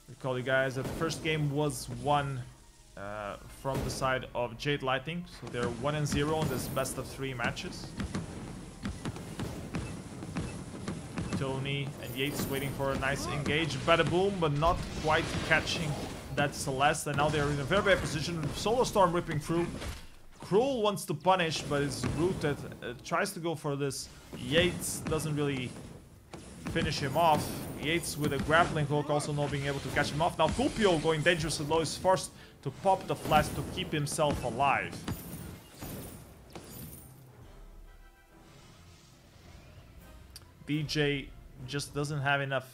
Recall you guys that the first game was won from the side of Jade Lightning, so they're 1-0 in this best of 3 matches. Tony and Yates waiting for a nice engage, bada boom, but not quite catching that Celeste, and now they're in a very bad position. Solar Storm ripping through. Cruel wants to punish, but is rooted. Tries to go for this. Yates doesn't really finish him off. Yates with a grappling hook, also not being able to catch him off. Now Kulpio going dangerously low is forced to pop the flash to keep himself alive. DJ just doesn't have enough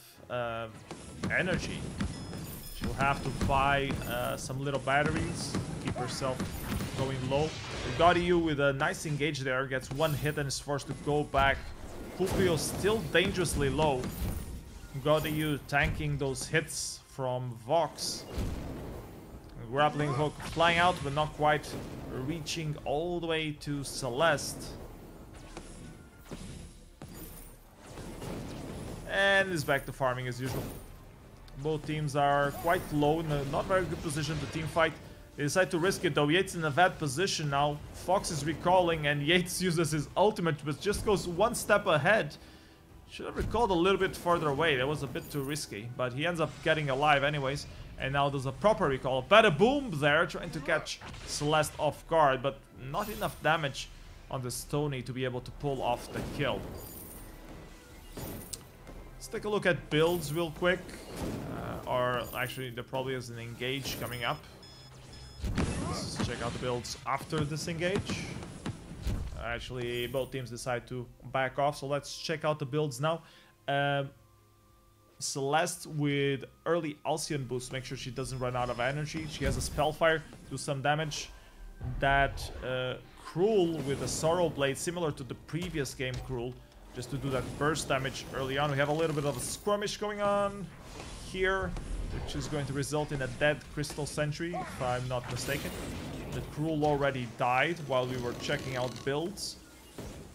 energy. She'll have to buy some little batteries to keep herself going low. JadeLightningEU with a nice engage there, gets one hit and is forced to go back. Kulpio still dangerously low. JadeLightningEU tanking those hits from Vox. Grappling hook flying out, but not quite reaching all the way to Celeste. And is back to farming as usual. Both teams are quite low in a not very good position to team fight. They decide to risk it though. Yates in a bad position now. Fox is recalling and Yates uses his ultimate, but just goes one step ahead. Should have recalled a little bit further away. That was a bit too risky, but he ends up getting alive anyways. And now there's a proper recall. Bada boom there, trying to catch Celeste off guard, but not enough damage on this Tony to be able to pull off the kill. Let's take a look at builds real quick. Or actually, there probably is an engage coming up. Let's check out the builds after this engage. Actually, both teams decide to back off, so let's check out the builds now. Celeste with early Alcyon boost, make sure she doesn't run out of energy. She has a Spellfire, do some damage. That Cruel with a Sorrow Blade, similar to the previous game Cruel, just to do that burst damage early on. We have a little bit of a skirmish going on here, which is going to result in a dead Crystal Sentry, if I'm not mistaken. The Cruel already died while we were checking out builds,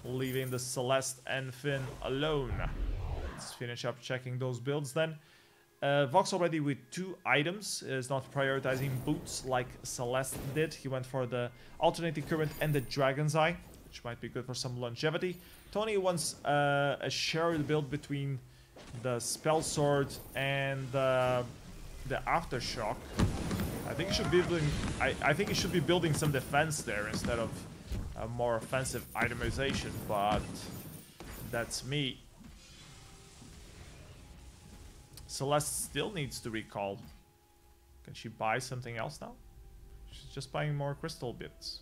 leaving the Celeste and Finn alone. Let's finish up checking those builds then. Vox already with 2 items, is not prioritizing boots like Celeste did. He went for the Alternating Current and the Dragon's Eye, which might be good for some longevity. Tony wants a shared build between the Spell Sword and the Aftershock. I think he should be building. I think he should be building some defense there instead of a more offensive itemization, but that's me. Celeste still needs to recall. Can she buy something else now? She's just buying more crystal bits.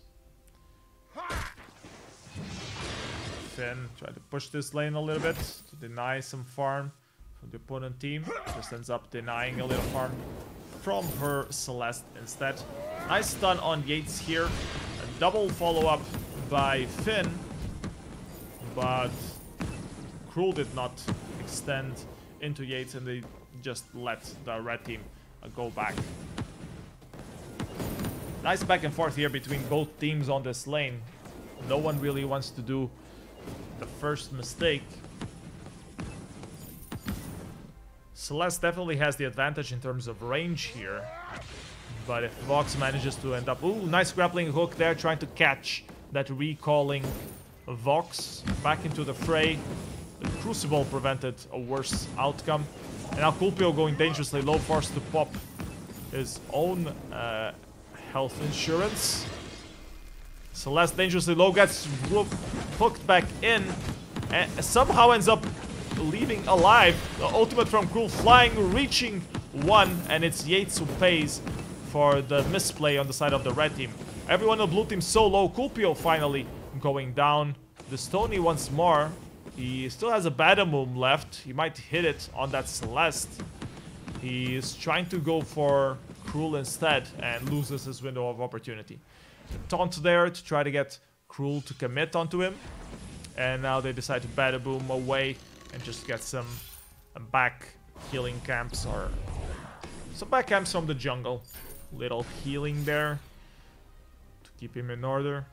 Finn tried to push this lane a little bit to deny some farm The opponent team just ends up denying a little farm from her Celeste instead. Nice stun on Yates here. A double follow-up by Finn. But Cruel did not extend into Yates and they just let the red team go back. Nice back and forth here between both teams on this lane. No one really wants to do the first mistake. Celeste definitely has the advantage in terms of range here. But if Vox manages to end up... Ooh, nice grappling hook there, trying to catch that recalling Vox back into the fray. The Crucible prevented a worse outcome. And now Kulpio going dangerously low, forced to pop his own health insurance. Celeste dangerously low, gets hooked back in. And somehow ends up leaving alive. The ultimate from Cruel flying, reaching one, and it's Yates who pays for the misplay on the side of the red team. Everyone on the blue team so low. Kulpio finally going down. The Stony once more. He still has a Badamoom left. He might hit it on that Celeste. He is trying to go for Cruel instead and loses his window of opportunity. The taunt there to try to get Cruel to commit onto him. And now they decide to Badaboom away and just get some back healing camps or some back camps from the jungle. Little healing there to keep him in order.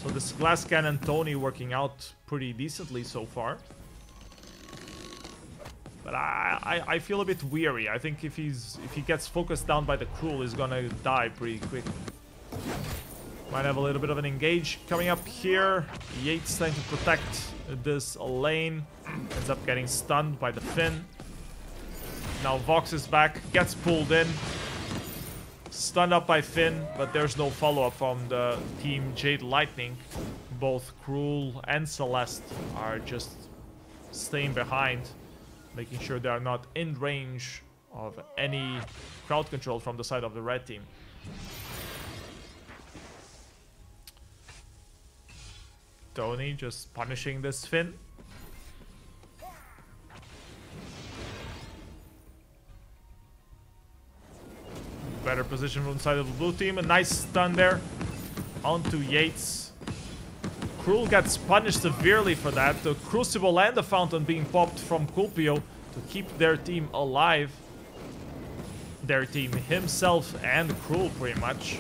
So this Glass Cannon Tony working out pretty decently so far. But I feel a bit weary. I think if he gets focused down by the Cruel, he's gonna die pretty quick. Might have a little bit of an engage coming up here. Yates trying to protect this lane. Ends up getting stunned by the Finn. Now Vox is back, gets pulled in. Stunned up by Finn, but there's no follow-up from the team Jade Lightning. Both Cruel and Celeste are just staying behind, making sure they are not in range of any crowd control from the side of the red team. Tony just punishing this Finn. Better position from the side of the blue team. A nice stun there onto Yates. Cruel gets punished severely for that. The Crucible and the Fountain being popped from Kulpio to keep their team alive. Their team himself and Cruel pretty much.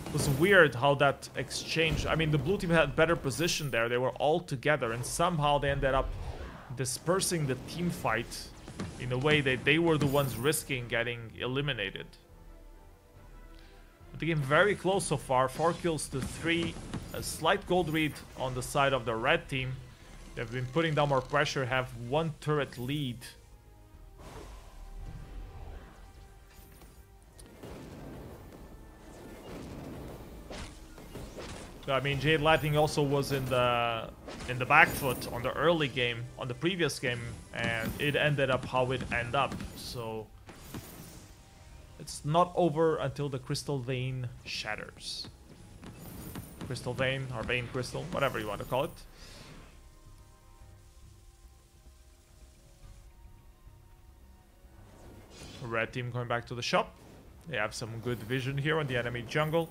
It was weird how that exchange... I mean, the blue team had better position there. They were all together and somehow they ended up dispersing the team fight in a way that they were the ones risking getting eliminated. But the game very close so far. 4 kills to 3. A slight gold lead on the side of the red team. They've been putting down more pressure, have 1 turret lead. I mean, Jade Lightning also was in the back foot on the early game, on the previous game, and it ended up how it ended up. So it's not over until the Crystal Vein shatters. Crystal Vein or Vein Crystal, whatever you want to call it. Red team going back to the shop. They have some good vision here on the enemy jungle.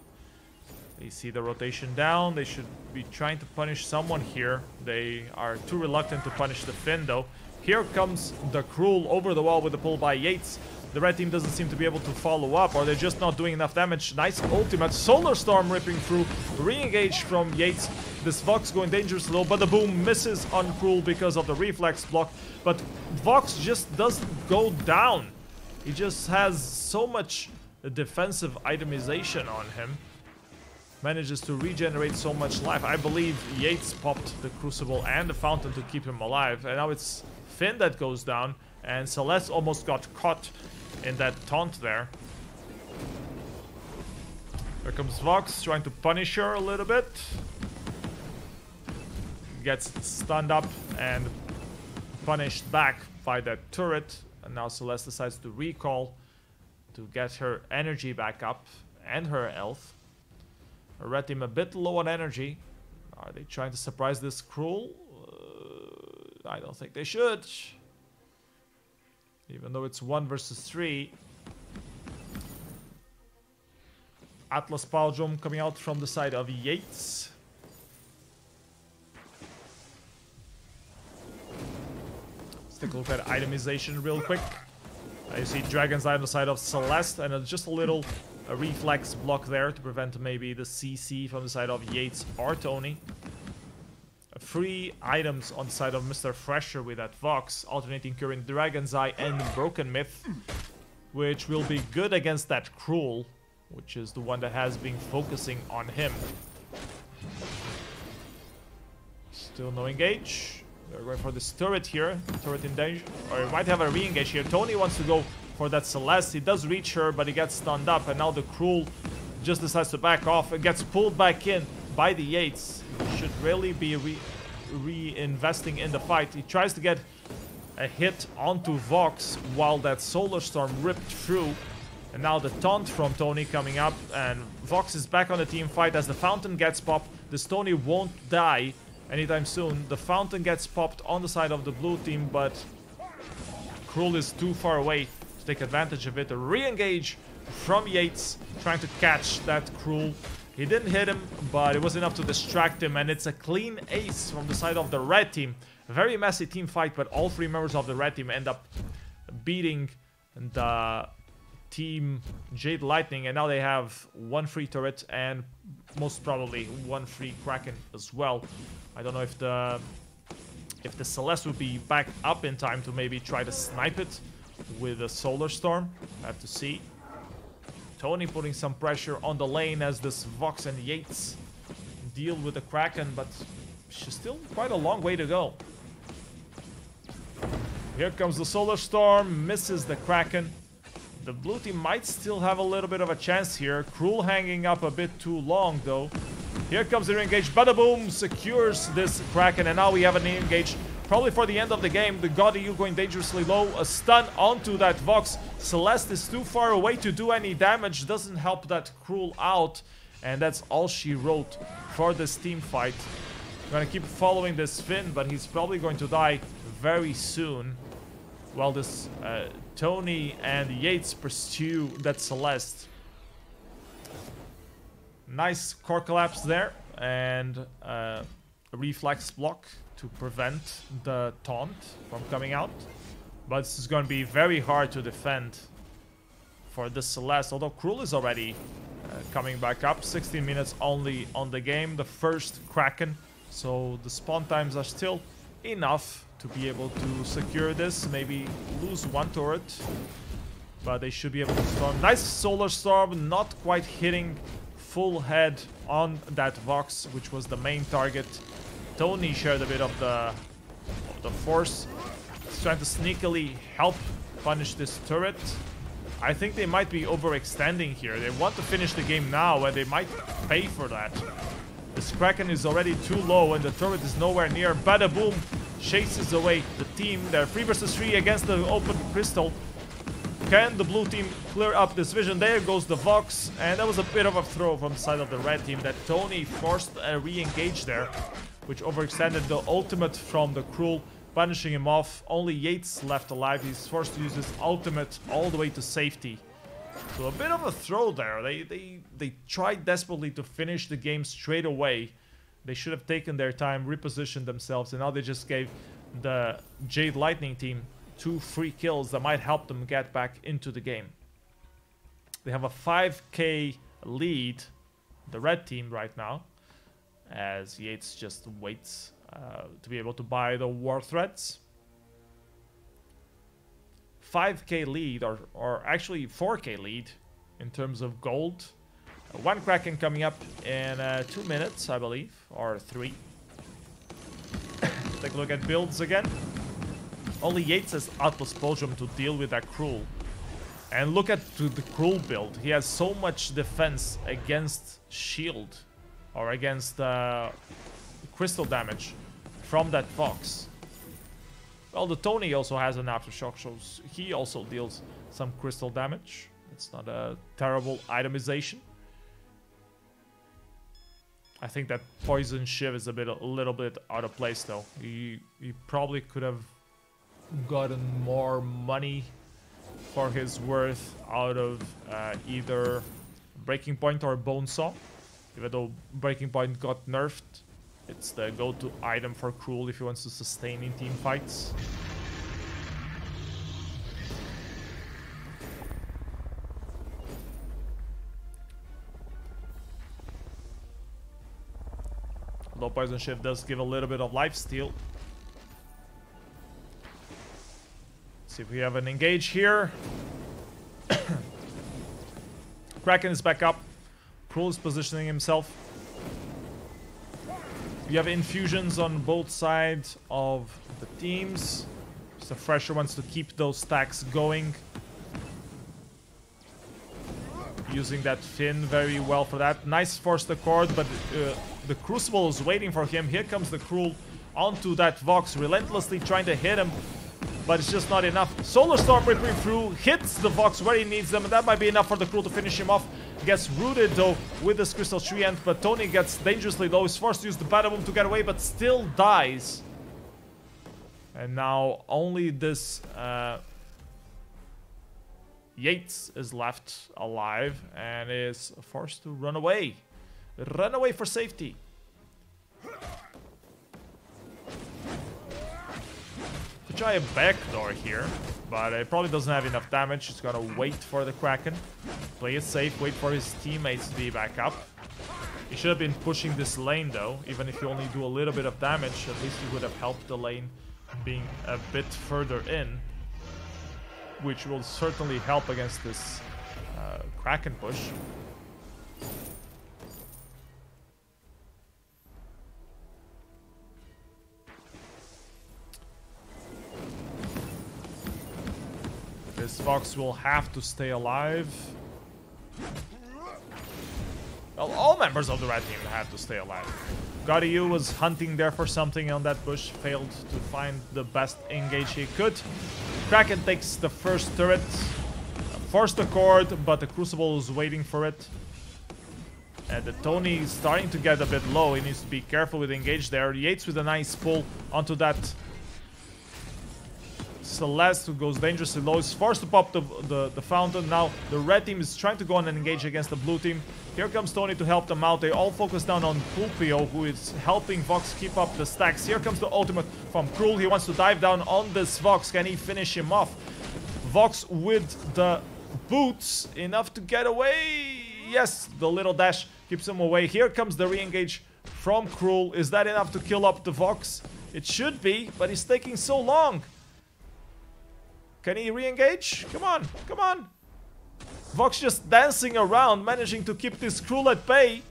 They see the rotation down. They should be trying to punish someone here. They are too reluctant to punish the Finn, though. Here comes the Cruel over the wall with the pull by Yates. The red team doesn't seem to be able to follow up, or they're just not doing enough damage. Nice ultimate. Solar Storm ripping through. Re-engage from Yates. This Vox going dangerously low, but the boom misses on Cruel because of the reflex block. But Vox just doesn't go down. He just has so much defensive itemization on him. Manages to regenerate so much life. I believe Yates popped the Crucible and the Fountain to keep him alive. And now it's Finn that goes down. And Celeste almost got caught in that taunt there. Here comes Vox trying to punish her a little bit. Gets stunned up and punished back by that turret. And now Celeste decides to recall to get her energy back up and her health. Red team a bit low on energy. Are they trying to surprise this Cruel? I don't think they should. Even though it's 1 versus 3. Atlas Pauldrum coming out from the side of Yates. Let's take a look at itemization real quick. You see Dragon's Eye on the side of Celeste, and just a little reflex block there to prevent maybe the CC from the side of Yates or Tony. 3 items on the side of Mr. Fresher with that Vox, alternating current Dragon's Eye and Broken Myth, which will be good against that Cruel, which is the one that has been focusing on him. Still no engage. They're going for this turret here. Turret in danger. Or he might have a re-engage here. Tony wants to go for that Celeste. He does reach her, but he gets stunned up. And now the Cruel just decides to back off and gets pulled back in by the Yates. He should really be reinvesting in the fight. He tries to get a hit onto Vox while that Solar Storm ripped through. And now the taunt from Tony coming up. And Vox is back on the team fight as the fountain gets popped. This Tony won't die anytime soon. The fountain gets popped on the side of the blue team, but Cruel is too far away to take advantage of it. A re-engage from Yates, trying to catch that Cruel. He didn't hit him, but it was enough to distract him, and it's a clean ace from the side of the red team. A very messy team fight, but all 3 members of the red team end up beating the team Jade Lightning, and now they have 1 free turret and most probably 1 free Kraken as well. I don't know if the Celeste would be back up in time to maybe try to snipe it with a Solar Storm. Have to see. Tony putting some pressure on the lane as this Vox and Yates deal with the Kraken, but she's still quite a long way to go. Here comes the Solar Storm, misses the Kraken. The blue team might still have a little bit of a chance here. Cruel hanging up a bit too long though. Here comes the re-engage. Bada boom, secures this Kraken, and now we have an engage probably for the end of the game. The God EU going dangerously low. A stun onto that Vox. Celeste is too far away to do any damage. Doesn't help that Cruel out. And that's all she wrote for this team fight. Gonna keep following this Finn, but he's probably going to die very soon. While this Tony and Yates pursue that Celeste. Nice core collapse there. And a reflex block to prevent the taunt from coming out. But this is going to be very hard to defend for this Celeste. Although Cruel is already coming back up. 16 minutes only on the game. The first Kraken. So the spawn times are still enough to be able to secure this. Maybe lose 1 turret. But they should be able to storm. Nice Solar Storm. Not quite hitting full head on that Vox, which was the main target. Tony shared a bit of the force. He's trying to sneakily help punish this turret. I think they might be overextending here. They want to finish the game now, and they might pay for that. This Kraken is already too low, and the turret is nowhere near. Bada boom chases away the team. They're 3 versus 3 against the open crystal. Can the blue team clear up this vision? There goes the Vox, and that was a bit of a throw from the side of the red team that Tony forced a re-engage there, which overextended the ultimate from the Cruel, punishing him off. Only Yates left alive. He's forced to use his ultimate all the way to safety. So a bit of a throw there. They tried desperately to finish the game straight away. They should have taken their time, repositioned themselves, and now they just gave the Jade Lightning team 2 free kills that might help them get back into the game. They have a 5k lead, the red team right now, as Yates just waits to be able to buy the war threads. 5k lead, or actually 4k lead in terms of gold. 1 Kraken coming up in 2 minutes, I believe, or 3. Take a look at builds again. Only Yates has Atlas Pauldrum to deal with that Cruel. And look at the Cruel build. He has so much defense against shield, or against crystal damage from that Vox. Well, the Tony also has an Aftershock, so he also deals some crystal damage. It's not a terrible itemization. I think that Poison Shiv is a little bit out of place though. He probably could have gotten more money for his worth out of either Breaking Point or Bonesaw. Even though Breaking Point got nerfed, it's the go-to item for Cruel if he wants to sustain in team fights. Low Poison Shift does give a little bit of lifesteal. See if we have an engage here. Kraken is back up. Cruel is positioning himself. You have infusions on both sides of the teams. Mr. Fresher wants to keep those stacks going. Using that Finn very well for that. Nice forced accord, but the Crucible is waiting for him. Here comes the Cruel onto that Vox, relentlessly trying to hit him, but it's just not enough. Solar Storm ripping through, hits the Vox where he needs them, and that might be enough for the Cruel to finish him off. Gets rooted though with this Crystal Treant, but Tony gets dangerously low. He's forced to use the Battle Boom to get away, but still dies. And now only this Yates is left alive and is forced to run away. Run away for safety. Could try a backdoor here, but it probably doesn't have enough damage. He's gonna wait for the Kraken. Play it safe, wait for his teammates to be back up. He should have been pushing this lane though. Even if you only do a little bit of damage, at least he would have helped the lane being a bit further in, which will certainly help against this Kraken push. This Fox will have to stay alive. Well, all members of the red team have to stay alive. GodEU was hunting there for something on that bush, failed to find the best engage he could. Kraken takes the first turret, forced the cord, but the Crucible is waiting for it. And the Tony is starting to get a bit low. He needs to be careful with engage there. Yates with a nice pull onto that Celeste, who goes dangerously low, is forced to pop the fountain. Now the red team is trying to go on and engage against the blue team. Here comes Tony to help them out. They all focus down on Pulpio, who is helping Vox keep up the stacks. Here comes the ultimate from Cruel. He wants to dive down on this Vox. Can he finish him off? Vox with the boots, enough to get away. Yes, the little dash keeps him away. Here comes the re-engage from Cruel. Is that enough to kill up the Vox? It should be, but he's taking so long. Can he re-engage? Come on, come on. Vox just dancing around, managing to keep this Cruel at bay.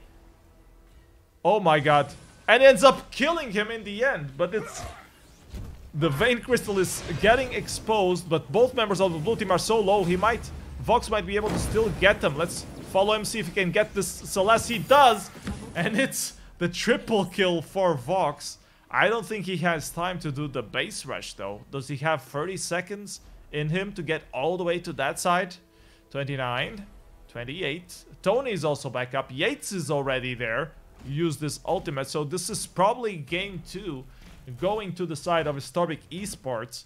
Oh my god. And ends up killing him in the end. But it's... the Vein Crystal is getting exposed, but both members of the blue team are so low, Vox might be able to still get them. Let's follow him, see if he can get this Celeste. He does! And it's the triple kill for Vox. I don't think he has time to do the base rush though. Does he have 30 seconds in him to get all the way to that side? 29, 28. Tony is also back up. Yates is already there. Use this ultimate. So this is probably game 2 going to the side of Hystoric eSports.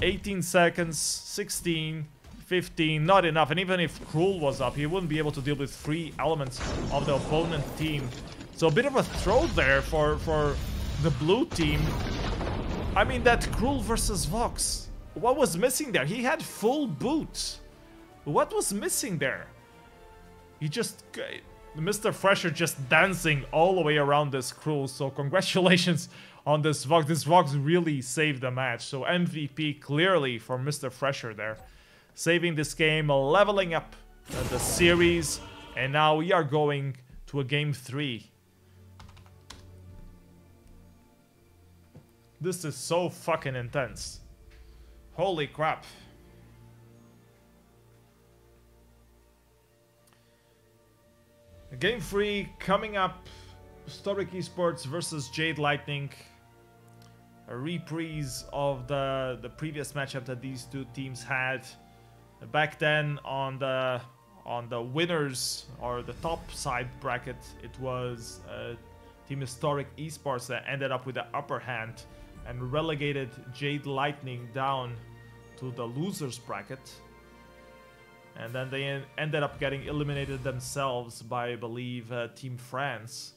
18 seconds, 16, 15, not enough. And even if Cruel was up, he wouldn't be able to deal with 3 elements of the opponent team. So a bit of a throw there for the blue team. I mean, that Cruel versus Vox. What was missing there? He had full boots. What was missing there? He just... Mr. Fresher just dancing all the way around this Cruel. So congratulations on this Vox. This Vox really saved the match. So MVP clearly for Mr. Fresher there. Saving this game, leveling up the series. And now we are going to a game 3. This is so fucking intense. Holy crap. Game 3 coming up. Hystoric eSports versus JadeLightning. A reprise of the previous matchup that these two teams had back then on the on the winners or the top side bracket, it was Team Hystoric eSports that ended up with the upper hand and relegated Jade Lightning down to the losers bracket. And then they ended up getting eliminated themselves by, I believe, Team France.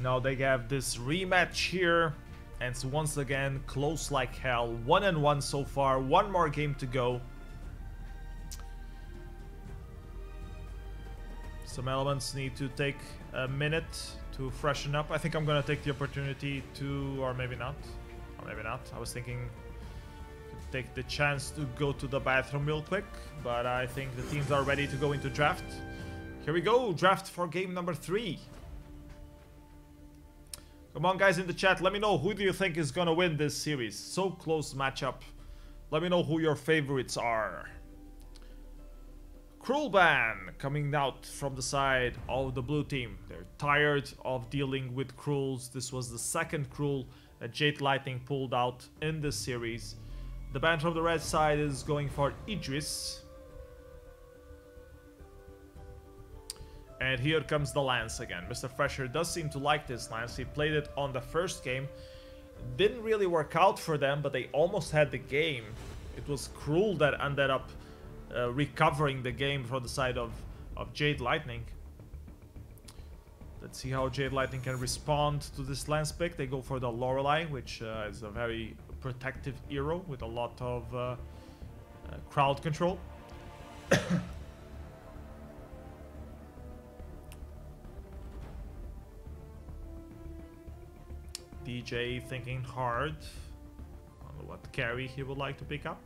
Now they have this rematch here, and it's once again close like hell. 1-1 so far, one more game to go. Some elements need to take a minute to freshen up. I think I'm gonna take the opportunity to, or maybe not. Or maybe not. I was thinking to take the chance to go to the bathroom real quick, but I think the teams are ready to go into draft. Here we go, draft for game number 3. Come on, guys, in the chat, let me know who do you think is gonna win this series. So close matchup. Let me know who your favorites are. Cruel Ban coming out from the side of the blue team. They're tired of dealing with Cruels. This was the second Cruel that Jade Lightning pulled out in this series. The ban from the red side is going for Idris. And here comes the Lance again. Mr. Fresher does seem to like this Lance. He played it on the first game. Didn't really work out for them, but they almost had the game. It was Cruel that ended up recovering the game from the side of Jade Lightning. Let's see how Jade Lightning can respond to this Lance pick. They go for the Lorelei, which is a very protective hero with a lot of crowd control. DJ thinking hard on what carry he would like to pick up.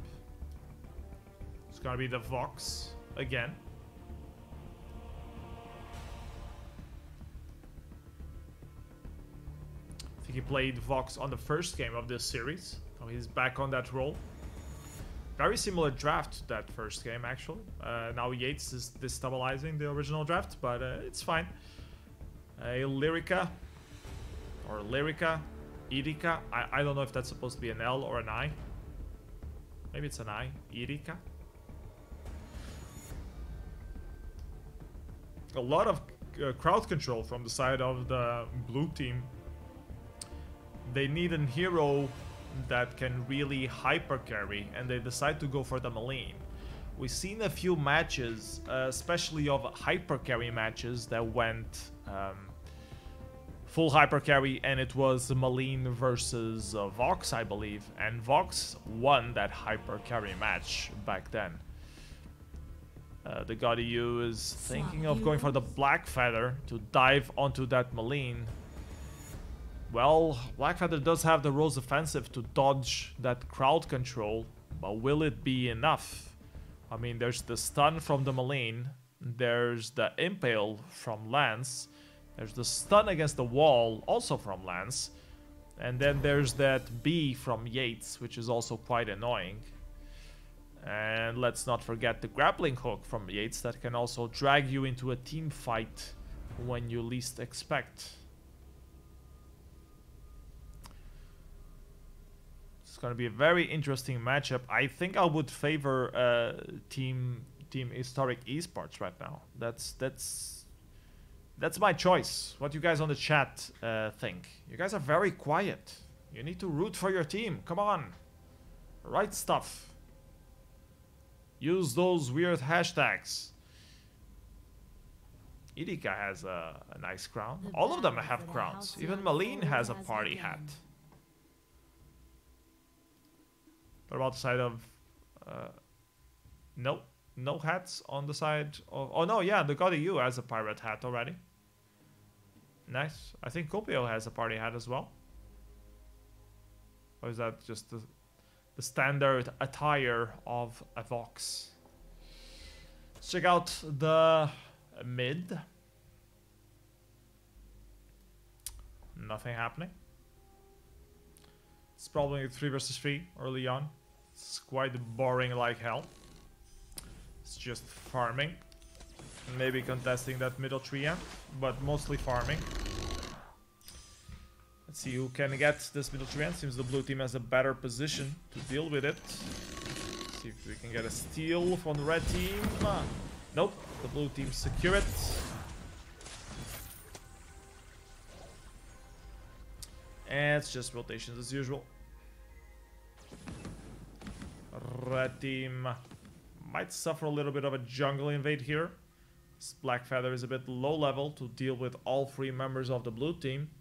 It's gonna be the Vox again. I think he played Vox on the first game of this series, so he's back on that role. Very similar draft to that first game, actually. Now Yates is destabilizing the original draft, but it's fine. A Lyrica, or Lyrica, Erika. I don't know if that's supposed to be an L or an I. Maybe it's an I. Erika. A lot of crowd control from the side of the blue team. They need a hero that can really hyper carry, and they decide to go for the Maline. We've seen a few matches, especially of hyper carry matches that went full hyper carry, and it was Maline versus Vox, I believe, and Vox won that hyper carry match back then. The JadeLightningEU is thinking of going for the Black Feather to dive onto that Maline. Well, Black Feather does have the Rose Offensive to dodge that crowd control, but will it be enough? I mean, there's the stun from the Maline, there's the Impale from Lance, there's the stun against the wall, also from Lance, and then there's that B from Yates, which is also quite annoying. And let's not forget the grappling hook from Yates that can also drag you into a team fight when you least expect. It's going to be a very interesting matchup. I think I would favor Team Hystoric eSports right now. That's my choice. What you guys on the chat think? You guys are very quiet. You need to root for your team. Come on. Write stuff. Use those weird hashtags. Erika has a nice crown. All of them have crowns. Even Maline has a party hat. What about the side of... no hats on the side of... Oh no, yeah, the JadeLightningEU has a pirate hat already. Nice. I think Copio has a party hat as well. Or is that just the standard attire of a Vox? Let's check out the mid. Nothing happening. It's probably 3 versus 3 early on. It's quite boring like hell. It's just farming. Maybe contesting that middle tree, but mostly farming. Let's see who can get this middle tree end. Seems the blue team has a better position to deal with it. Let's see if we can get a steal from the red team. Nope, the blue team secure it. And it's just rotations as usual. Red team might suffer a little bit of a jungle invade here. This Black Feather is a bit low level to deal with all three members of the blue team.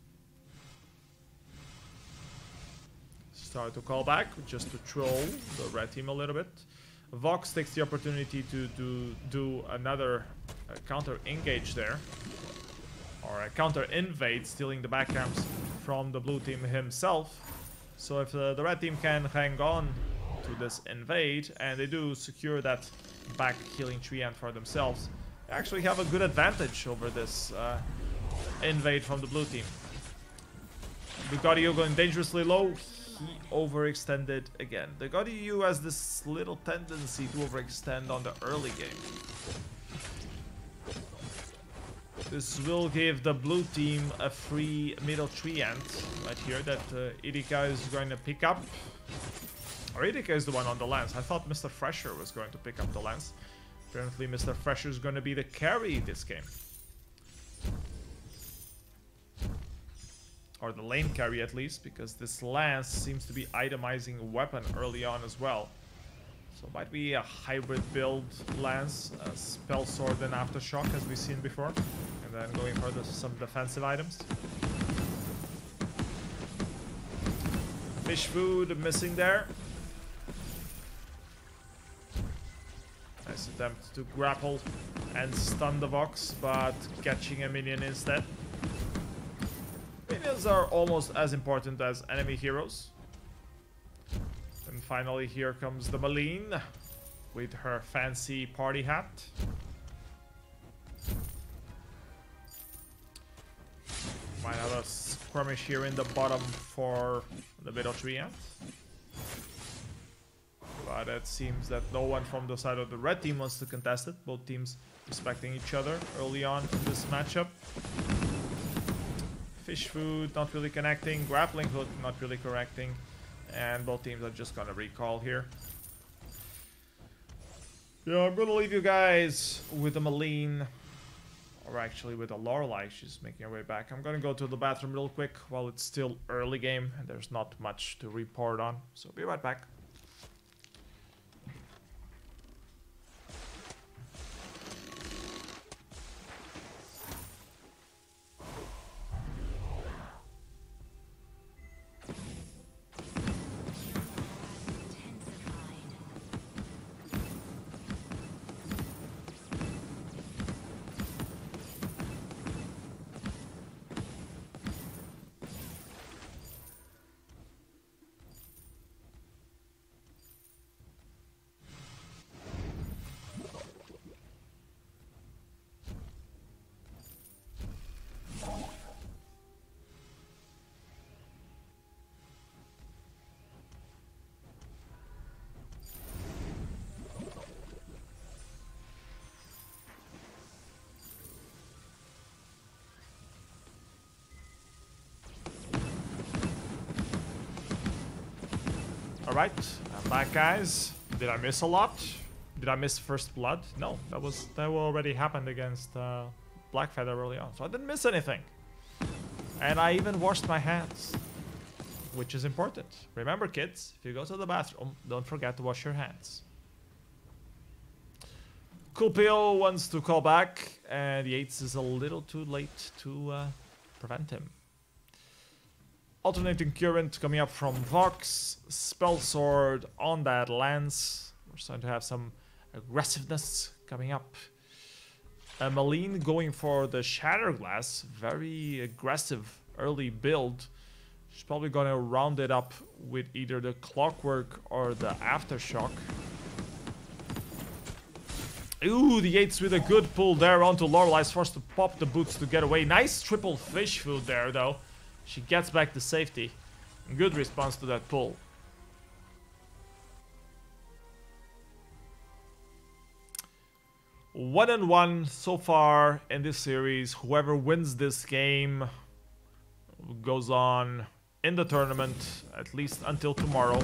Start to call back just to troll the red team a little bit. Vox takes the opportunity to do another counter engage there. Or a counter invade, stealing the back camps from the blue team himself. So if the red team can hang on to this invade, and they do secure that back healing tree end for themselves, they actually have a good advantage over this invade from the blue team. The Godio going dangerously low. He overextended again. The Godio has this little tendency to overextend on the early game. This will give the blue team a free middle tree end right here that Idika is going to pick up. Or Idika is the one on the lance. I thought Mr. Fresher was going to pick up the lance. Apparently Mr. Fresher is going to be the carry this game. Or the lane carry at least, because this lance seems to be itemizing a weapon early on as well. So it might be a hybrid build lance, a spell sword and aftershock as we've seen before. And then going for some defensive items. Fish food missing there. Nice attempt to grapple and stun the Vox, but catching a minion instead. Minions are almost as important as enemy heroes. And finally here comes the Maline with her fancy party hat. Might have a skirmish here in the bottom for the middle tree end. But it seems that no one from the side of the red team wants to contest it. Both teams respecting each other early on in this matchup. Fish food not really connecting. Grappling hook not really correcting. And both teams are just gonna recall here. Yeah, I'm gonna leave you guys with the Maline. Or actually with a Lorelei. She's making her way back. I'm gonna go to the bathroom real quick while it's still early game and there's not much to report on. So be right back. Alright, I'm back, guys. Did I miss a lot? Did I miss first blood? No, that already happened against Black Feather early on, so I didn't miss anything. And I even washed my hands, which is important. Remember, kids, if you go to the bathroom, don't forget to wash your hands. Coolpio wants to call back, and Yates is a little too late to prevent him. Alternating current coming up from Vox. Spell sword on that lance. We're starting to have some aggressiveness coming up. Maline going for the Shatterglass. Very aggressive early build. She's probably going to round it up with either the Clockwork or the Aftershock. Ooh, the Yates with a good pull there onto Lorelei's, forced to pop the boots to get away. Nice triple fish food there though. She gets back to safety. Good response to that pull. One and one so far in this series. Whoever wins this game goes on in the tournament, at least until tomorrow,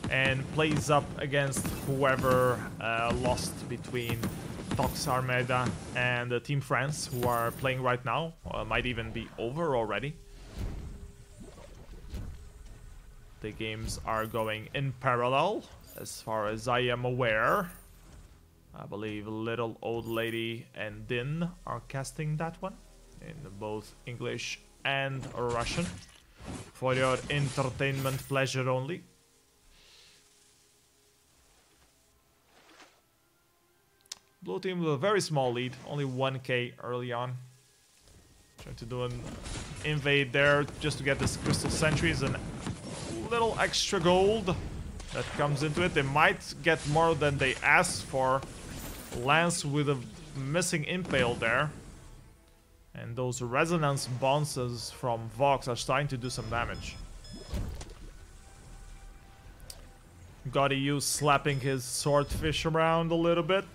and plays up against whoever lost between Tox Armada and Team France, who are playing right now. Might even be over already. The games are going in parallel, as far as I am aware. I believe Little Old Lady and Din are casting that one in both English and Russian for your entertainment pleasure only. Blue team with a very small lead, only 1k early on. Trying to do an invade there just to get this Crystal Sentries and a little extra gold that comes into it. They might get more than they asked for. Lance with a missing impale there. And those resonance bounces from Vox are starting to do some damage. JadeLightningEU slapping his swordfish around a little bit.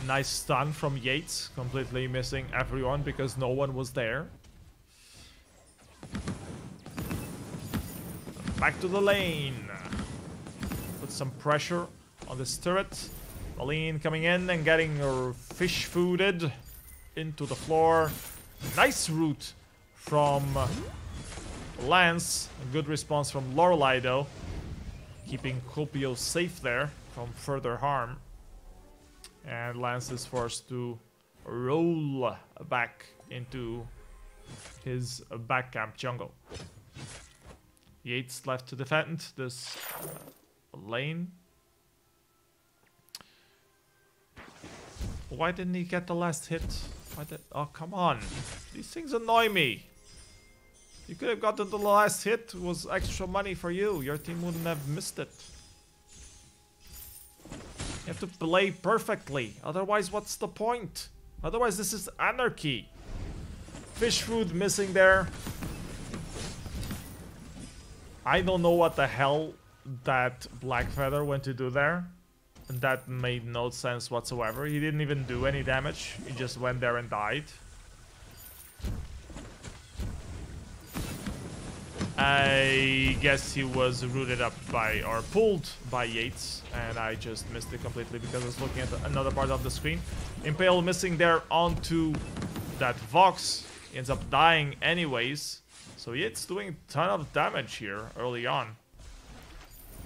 Nice stun from Yates, completely missing everyone because no one was there. Back to the lane. Put some pressure on this turret. Marlene coming in and getting her fish fooded into the floor. Nice route from Lance. A good response from Lorelei though. Keeping Copio safe there from further harm. And Lance is forced to roll back into his back camp jungle. Yates left to defend this lane. Why didn't he get the last hit? Oh, come on. These things annoy me. You could have gotten the last hit. It was extra money for you. Your team wouldn't have missed it. You have to play perfectly. Otherwise, what's the point? Otherwise, this is anarchy. Fish food missing there. I don't know what the hell that Blackfeather went to do there. And that made no sense whatsoever. He didn't even do any damage. He just went there and died. I guess he was rooted up by, or pulled by Yates, and I just missed it completely because I was looking at another part of the screen. Impale missing there onto that Vox. He ends up dying anyways. So Yates doing a ton of damage here early on.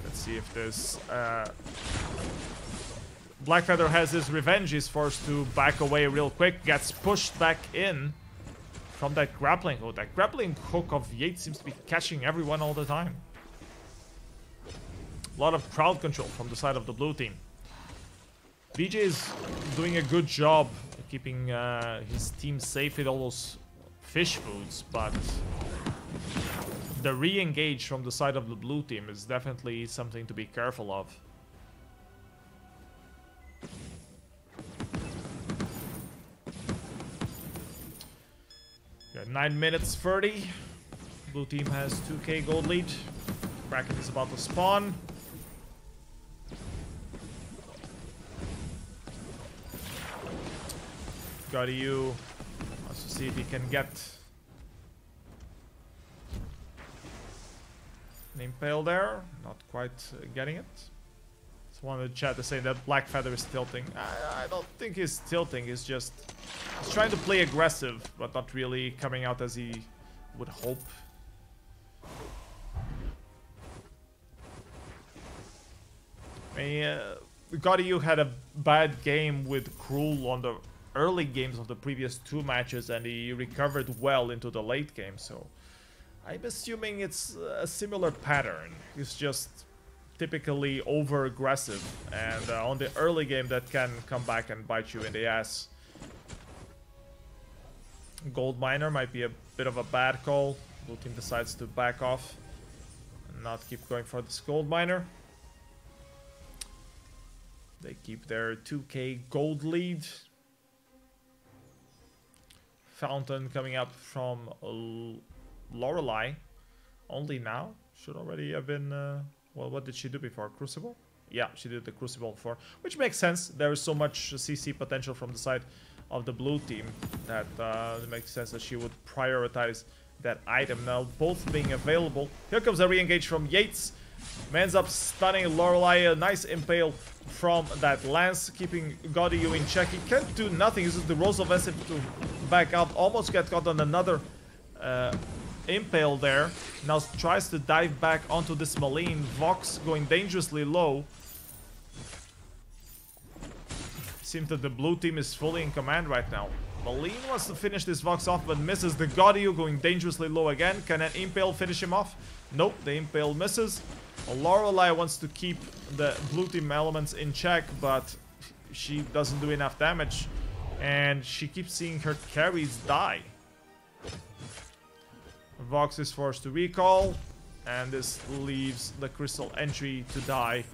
Let's see if this Blackfeather has his revenge. He's forced to back away real quick. Gets pushed back in from that grappling hook. That grappling hook of Yates seems to be catching everyone all the time. A lot of crowd control from the side of the blue team. VJ is doing a good job keeping his team safe with all those fish foods, but the re-engage from the side of the blue team is definitely something to be careful of. Yeah, 9 minutes 30. Blue team has 2k gold lead. Kraken is about to spawn. JadeLightningEU wants to see if he can get an impale there. Not quite getting it. Just wanted to chat to say that Blackfeather is tilting. I don't think he's tilting. He's trying to play aggressive, but not really coming out as he would hope. JadeLightningEU had a bad game with Cruel on the early games of the previous 2 matches, and he recovered well into the late game, so I'm assuming it's a similar pattern. He's just typically over aggressive, and on the early game that can come back and bite you in the ass. Gold miner might be a bit of a bad call. Blue team decides to back off and not keep going for this gold miner. They keep their 2k gold lead. Fountain coming up from Lorelei. Only now. Should already have been... well, what did she do before? Crucible? Yeah, she did the Crucible before. Which makes sense. There is so much CC potential from the side of the blue team. That makes sense that she would prioritize that item. Now both being available. Here comes a re-engage from Yates. Ends up stunning Lorelei. A nice impale from that lance, keeping GadeLightningEU in check. He can't do nothing. Uses the Rose Offensive to back out. Almost get caught on another impale there. Now tries to dive back onto this Maline. Vox going dangerously low. Seems that the blue team is fully in command right now. Maline wants to finish this Vox off, but misses. The GadeLightningEU going dangerously low again. Can an impale finish him off? Nope, the impale misses. Lorelei wants to keep the blue team elements in check, but she doesn't do enough damage. And she keeps seeing her carries die. Vox is forced to recall, and this leaves the Crystal entry to die.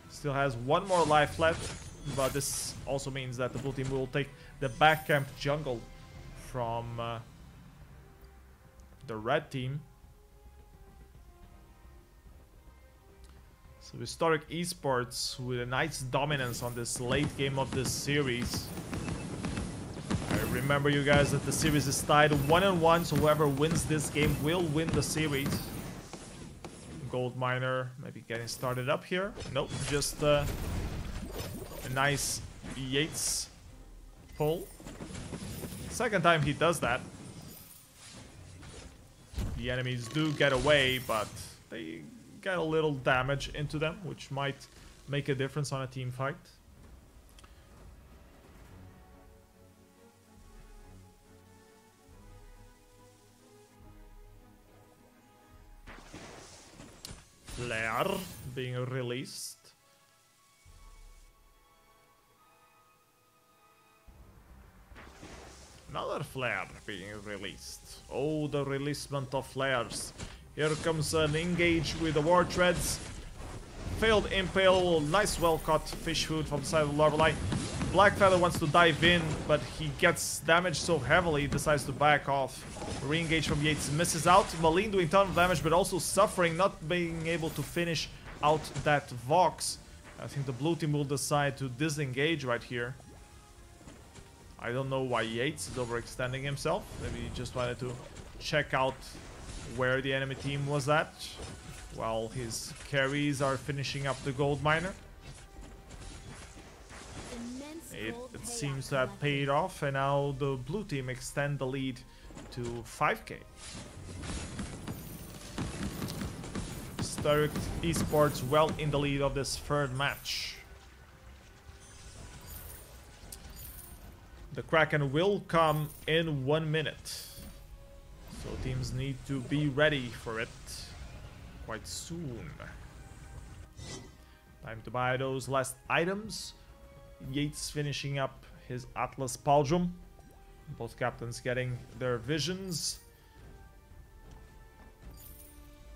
Still has one more life left, but this also means that the blue team will take the back camp jungle from the red team. So Hystoric eSports with a nice dominance on this late game of this series. I remember you guys that the series is tied 1-1, so whoever wins this game will win the series. Gold miner maybe getting started up here. Nope, just a nice Yates pull. Second time he does that. The enemies do get away, but they get a little damage into them, which might make a difference on a team fight. Flare being released. Another flare being released. Oh, the releasement of flares. Here comes an engage with the war treads. Failed impale. Nice well caught fish food from the side of the Lorelei. Blackfeather wants to dive in, but he gets damaged so heavily he decides to back off. Re-engage from Yates misses out. Maline doing ton of damage, but also suffering, not being able to finish out that Vox. I think the blue team will decide to disengage right here. I don't know why Yates is overextending himself. Maybe he just wanted to check out where the enemy team was at, while his carries are finishing up the gold miner. It seems to have paid off, and now the blue team extend the lead to 5k. Hystoric eSports well in the lead of this third match. The Kraken will come in 1 minute, so teams need to be ready for it quite soon. Time to buy those last items. Yates finishing up his Atlas Pauldron. Both captains getting their visions.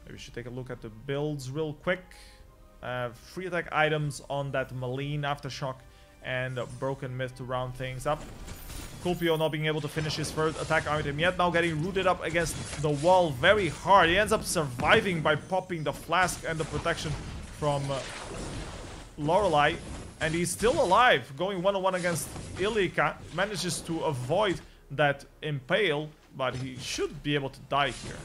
Maybe we should take a look at the builds real quick. Free attack items on that Maline Aftershock and Broken Myth to round things up. Kulpio not being able to finish his third attack item yet, now getting rooted up against the wall very hard. He ends up surviving by popping the flask and the protection from Lorelei. And he's still alive, going one-on-one against Ilika. Manages to avoid that impale, but he should be able to die here.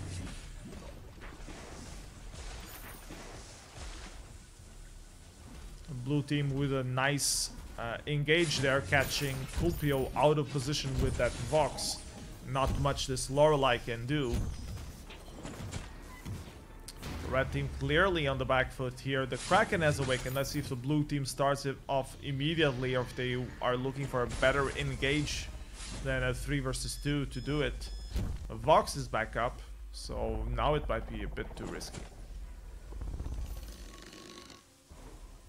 Blue team with a nice engage there, catching Kulpio out of position with that Vox. Not much this Lorelei can do. Red team clearly on the back foot here. The Kraken has awakened. Let's see if the blue team starts it off immediately, or if they are looking for a better engage than a 3 versus 2 to do it. Vox is back up, so now it might be a bit too risky.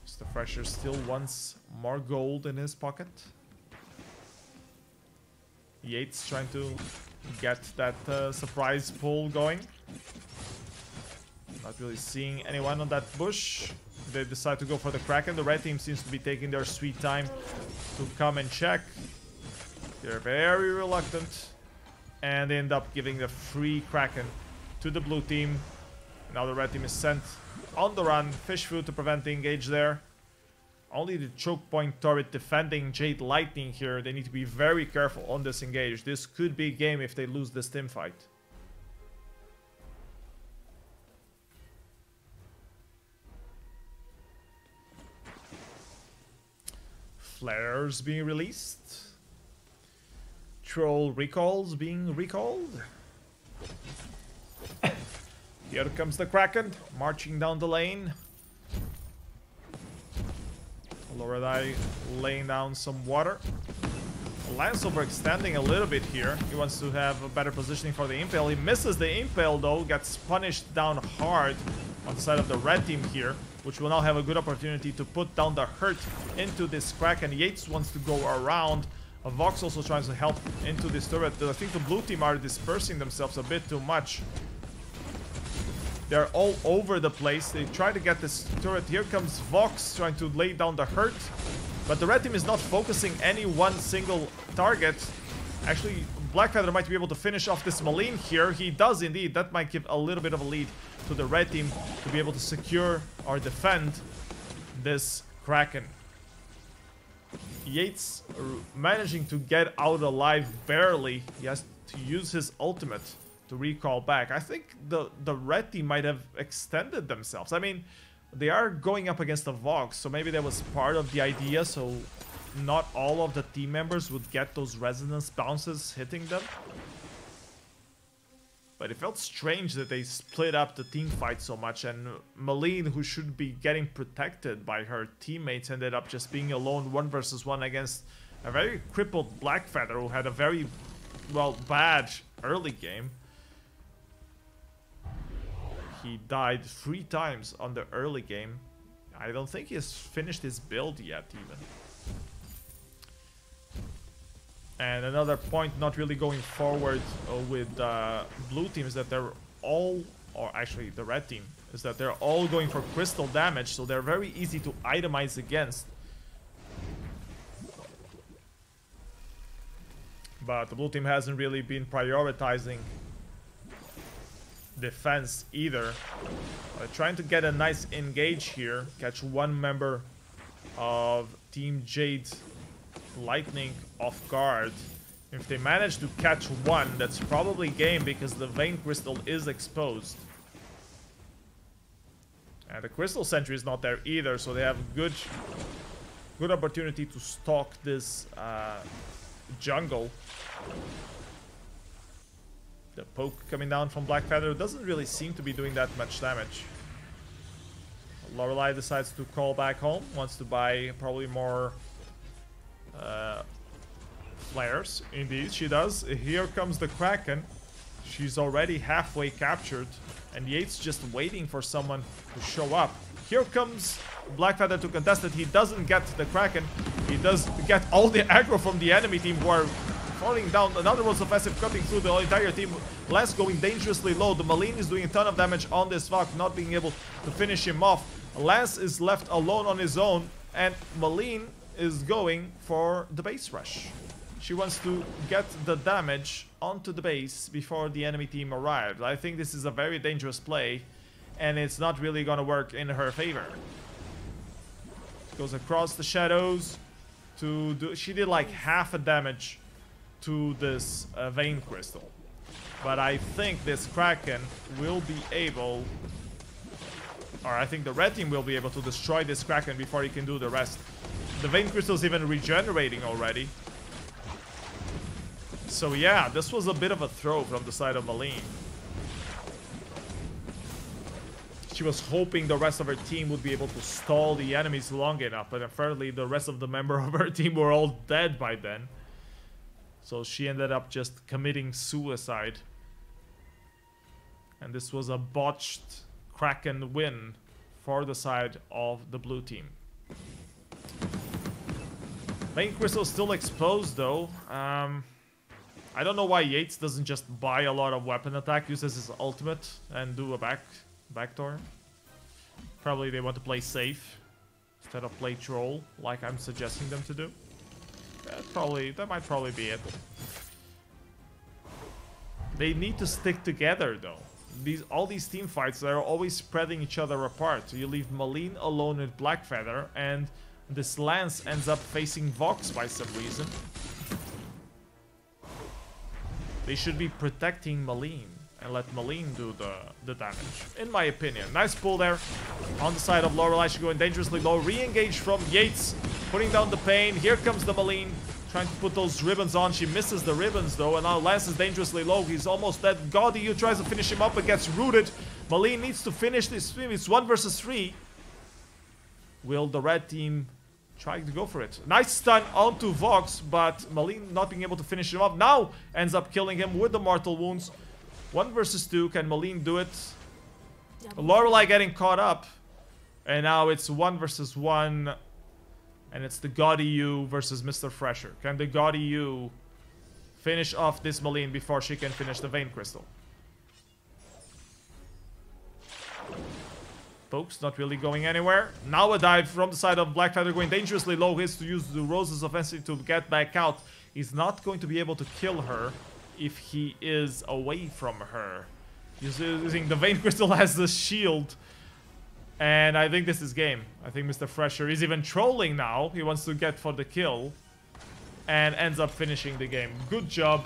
Mr. Fresher still wants more gold in his pocket. Yates trying to get that surprise pull going. Not really seeing anyone on that bush. They decide to go for the Kraken. The red team seems to be taking their sweet time to come and check. They're very reluctant. And they end up giving the free Kraken to the blue team. Now the red team is sent on the run. Fish food to prevent the engage there. only the choke point turret defending Jade Lightning here. They need to be very careful on this engage. This could be a game if they lose this team fight. Flares being released. Troll recalls being recalled. Here comes the Kraken, marching down the lane. Lorelei laying down some water. Lance overextending a little bit here. He wants to have a better positioning for the impale. He misses the impale though, gets punished down hard on the side of the red team here, which will now have a good opportunity to put down the hurt into this Kraken. Yates wants to go around. Vox also tries to help into this turret. I think the blue team are dispersing themselves a bit too much. They're all over the place. They try to get this turret. Here comes Vox trying to lay down the hurt. But the red team is not focusing any one single target. Actually, Blackfeather might be able to finish off this Malign here. He does indeed. That might give a little bit of a lead to the red team to be able to secure or defend this Kraken. Yates managing to get out alive barely. He has to use his ultimate to recall back. I think the red team might have extended themselves. I mean, they are going up against the Vox, so maybe that was part of the idea, so not all of the team members would get those resonance bounces hitting them. But it felt strange that they split up the team fight so much, and Malign, who should be getting protected by her teammates, ended up just being alone 1 versus 1 against a very crippled Blackfeather, who had a very, well, bad early game. He died 3 times on the early game. I don't think he has finished his build yet, even. And another point not really going forward with blue team is that they're all, or actually the red team, is that they're all going for crystal damage, so they're very easy to itemize against. But the blue team hasn't really been prioritizing defense either. Trying to get a nice engage here, catch one member of Team Jade Lightning off guard. If they manage to catch one, that's probably game because the Vein Crystal is exposed. And the Crystal Sentry is not there either, so they have good opportunity to stalk this jungle. The poke coming down from Blackfeather doesn't really seem to be doing that much damage. Lorelei decides to call back home, wants to buy probably more flares. Indeed, she does. Here comes the Kraken. She's already halfway captured, and Yates just waiting for someone to show up. Here comes Blackfeather to contest it. He doesn't get the Kraken. He does get all the aggro from the enemy team, who are falling down. Another one's offensive cutting through the entire team. Lance going dangerously low. The Malign is doing a ton of damage on this Vox, not being able to finish him off. Lance is left alone on his own, and Malign is going for the base rush. She wants to get the damage onto the base before the enemy team arrives. I think this is a very dangerous play, and it's not really gonna work in her favor. Goes across the shadows to do. She did like half a damage to this Vein Crystal, but I think this Kraken will be able, or I think the red team will be able to destroy this Kraken before he can do the rest. The Vein Crystal is even regenerating already. So yeah, this was a bit of a throw from the side of Malign. She was hoping the rest of her team would be able to stall the enemies long enough, but apparently the rest of the members of her team were all dead by then. So she ended up just committing suicide. And this was a botched Kraken win for the side of the blue team. Vein Crystal is still exposed though. I don't know why Yates doesn't just buy a lot of weapon attack, uses his ultimate, and do a backdoor. Probably they want to play safe instead of play troll, like I'm suggesting them to do. That might probably be it. They need to stick together though. All these team fights, they're always spreading each other apart. So you leave Malign alone with Blackfeather, and This Lance ends up facing Vox by some reason. They should be protecting Malene and let Malene do the damage, in my opinion. Nice pull there on the side of Lorelei. She's going dangerously low. Re-engage from Yates, putting down the pain. Here comes the Malene, trying to put those ribbons on. She misses the ribbons though, and now Lance is dangerously low. He's almost dead. GodEU tries to finish him up but gets rooted. Malene needs to finish this stream. It's 1 versus 3. Will the red team try to go for it? Nice stun onto Vox, but Malene not being able to finish him up. Now ends up killing him with the mortal wounds. 1 versus 2. Can Malene do it? Lorelei getting caught up. And now it's 1 versus 1. And it's the GodEU versus Mr. Fresher. Can the GodEU finish off this Malene before she can finish the Vein Crystal? Folks, not really going anywhere. Now a dive from the side of Blackfeather, going dangerously low. He has to use the Rose's offensive to get back out. He's not going to be able to kill her if he is away from her. He's using the Vein Crystal as the shield. And I think this is game. I think Mr. Fresher is even trolling now. He wants to get for the kill. And ends up finishing the game. Good job.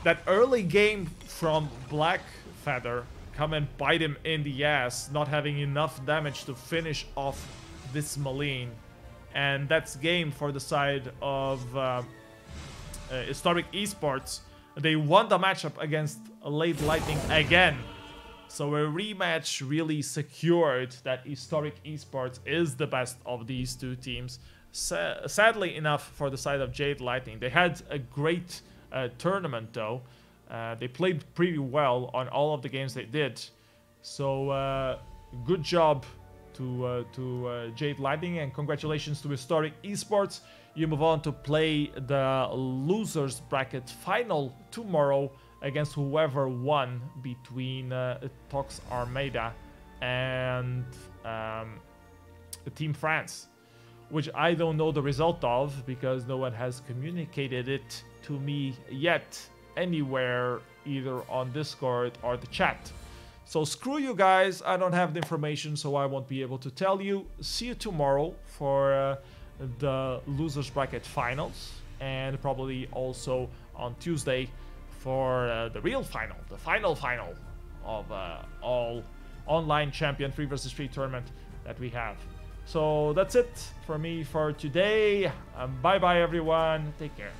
That early game from Blackfeather come and bite him in the ass, not having enough damage to finish off this Malene. And that's game for the side of Historic eSports. They won the matchup against Late Lightning again. So a rematch really secured that Historic eSports is the best of these two teams. Sadly enough for the side of Jade Lightning. They had a great tournament though. They played pretty well on all of the games they did. So good job to Jade Lightning, and congratulations to Historic eSports. You move on to play the losers bracket final tomorrow against whoever won between Tox Armada and Team France, which I don't know the result of because no one has communicated it to me yet anywhere, either on Discord or the chat. So screw you guys, I don't have the information, so I won't be able to tell you. See you tomorrow for the losers bracket finals, and probably also on Tuesday for the real final, the final of all online champion 3 versus 3 tournament that we have. So that's it for me for today. Bye bye everyone, take care.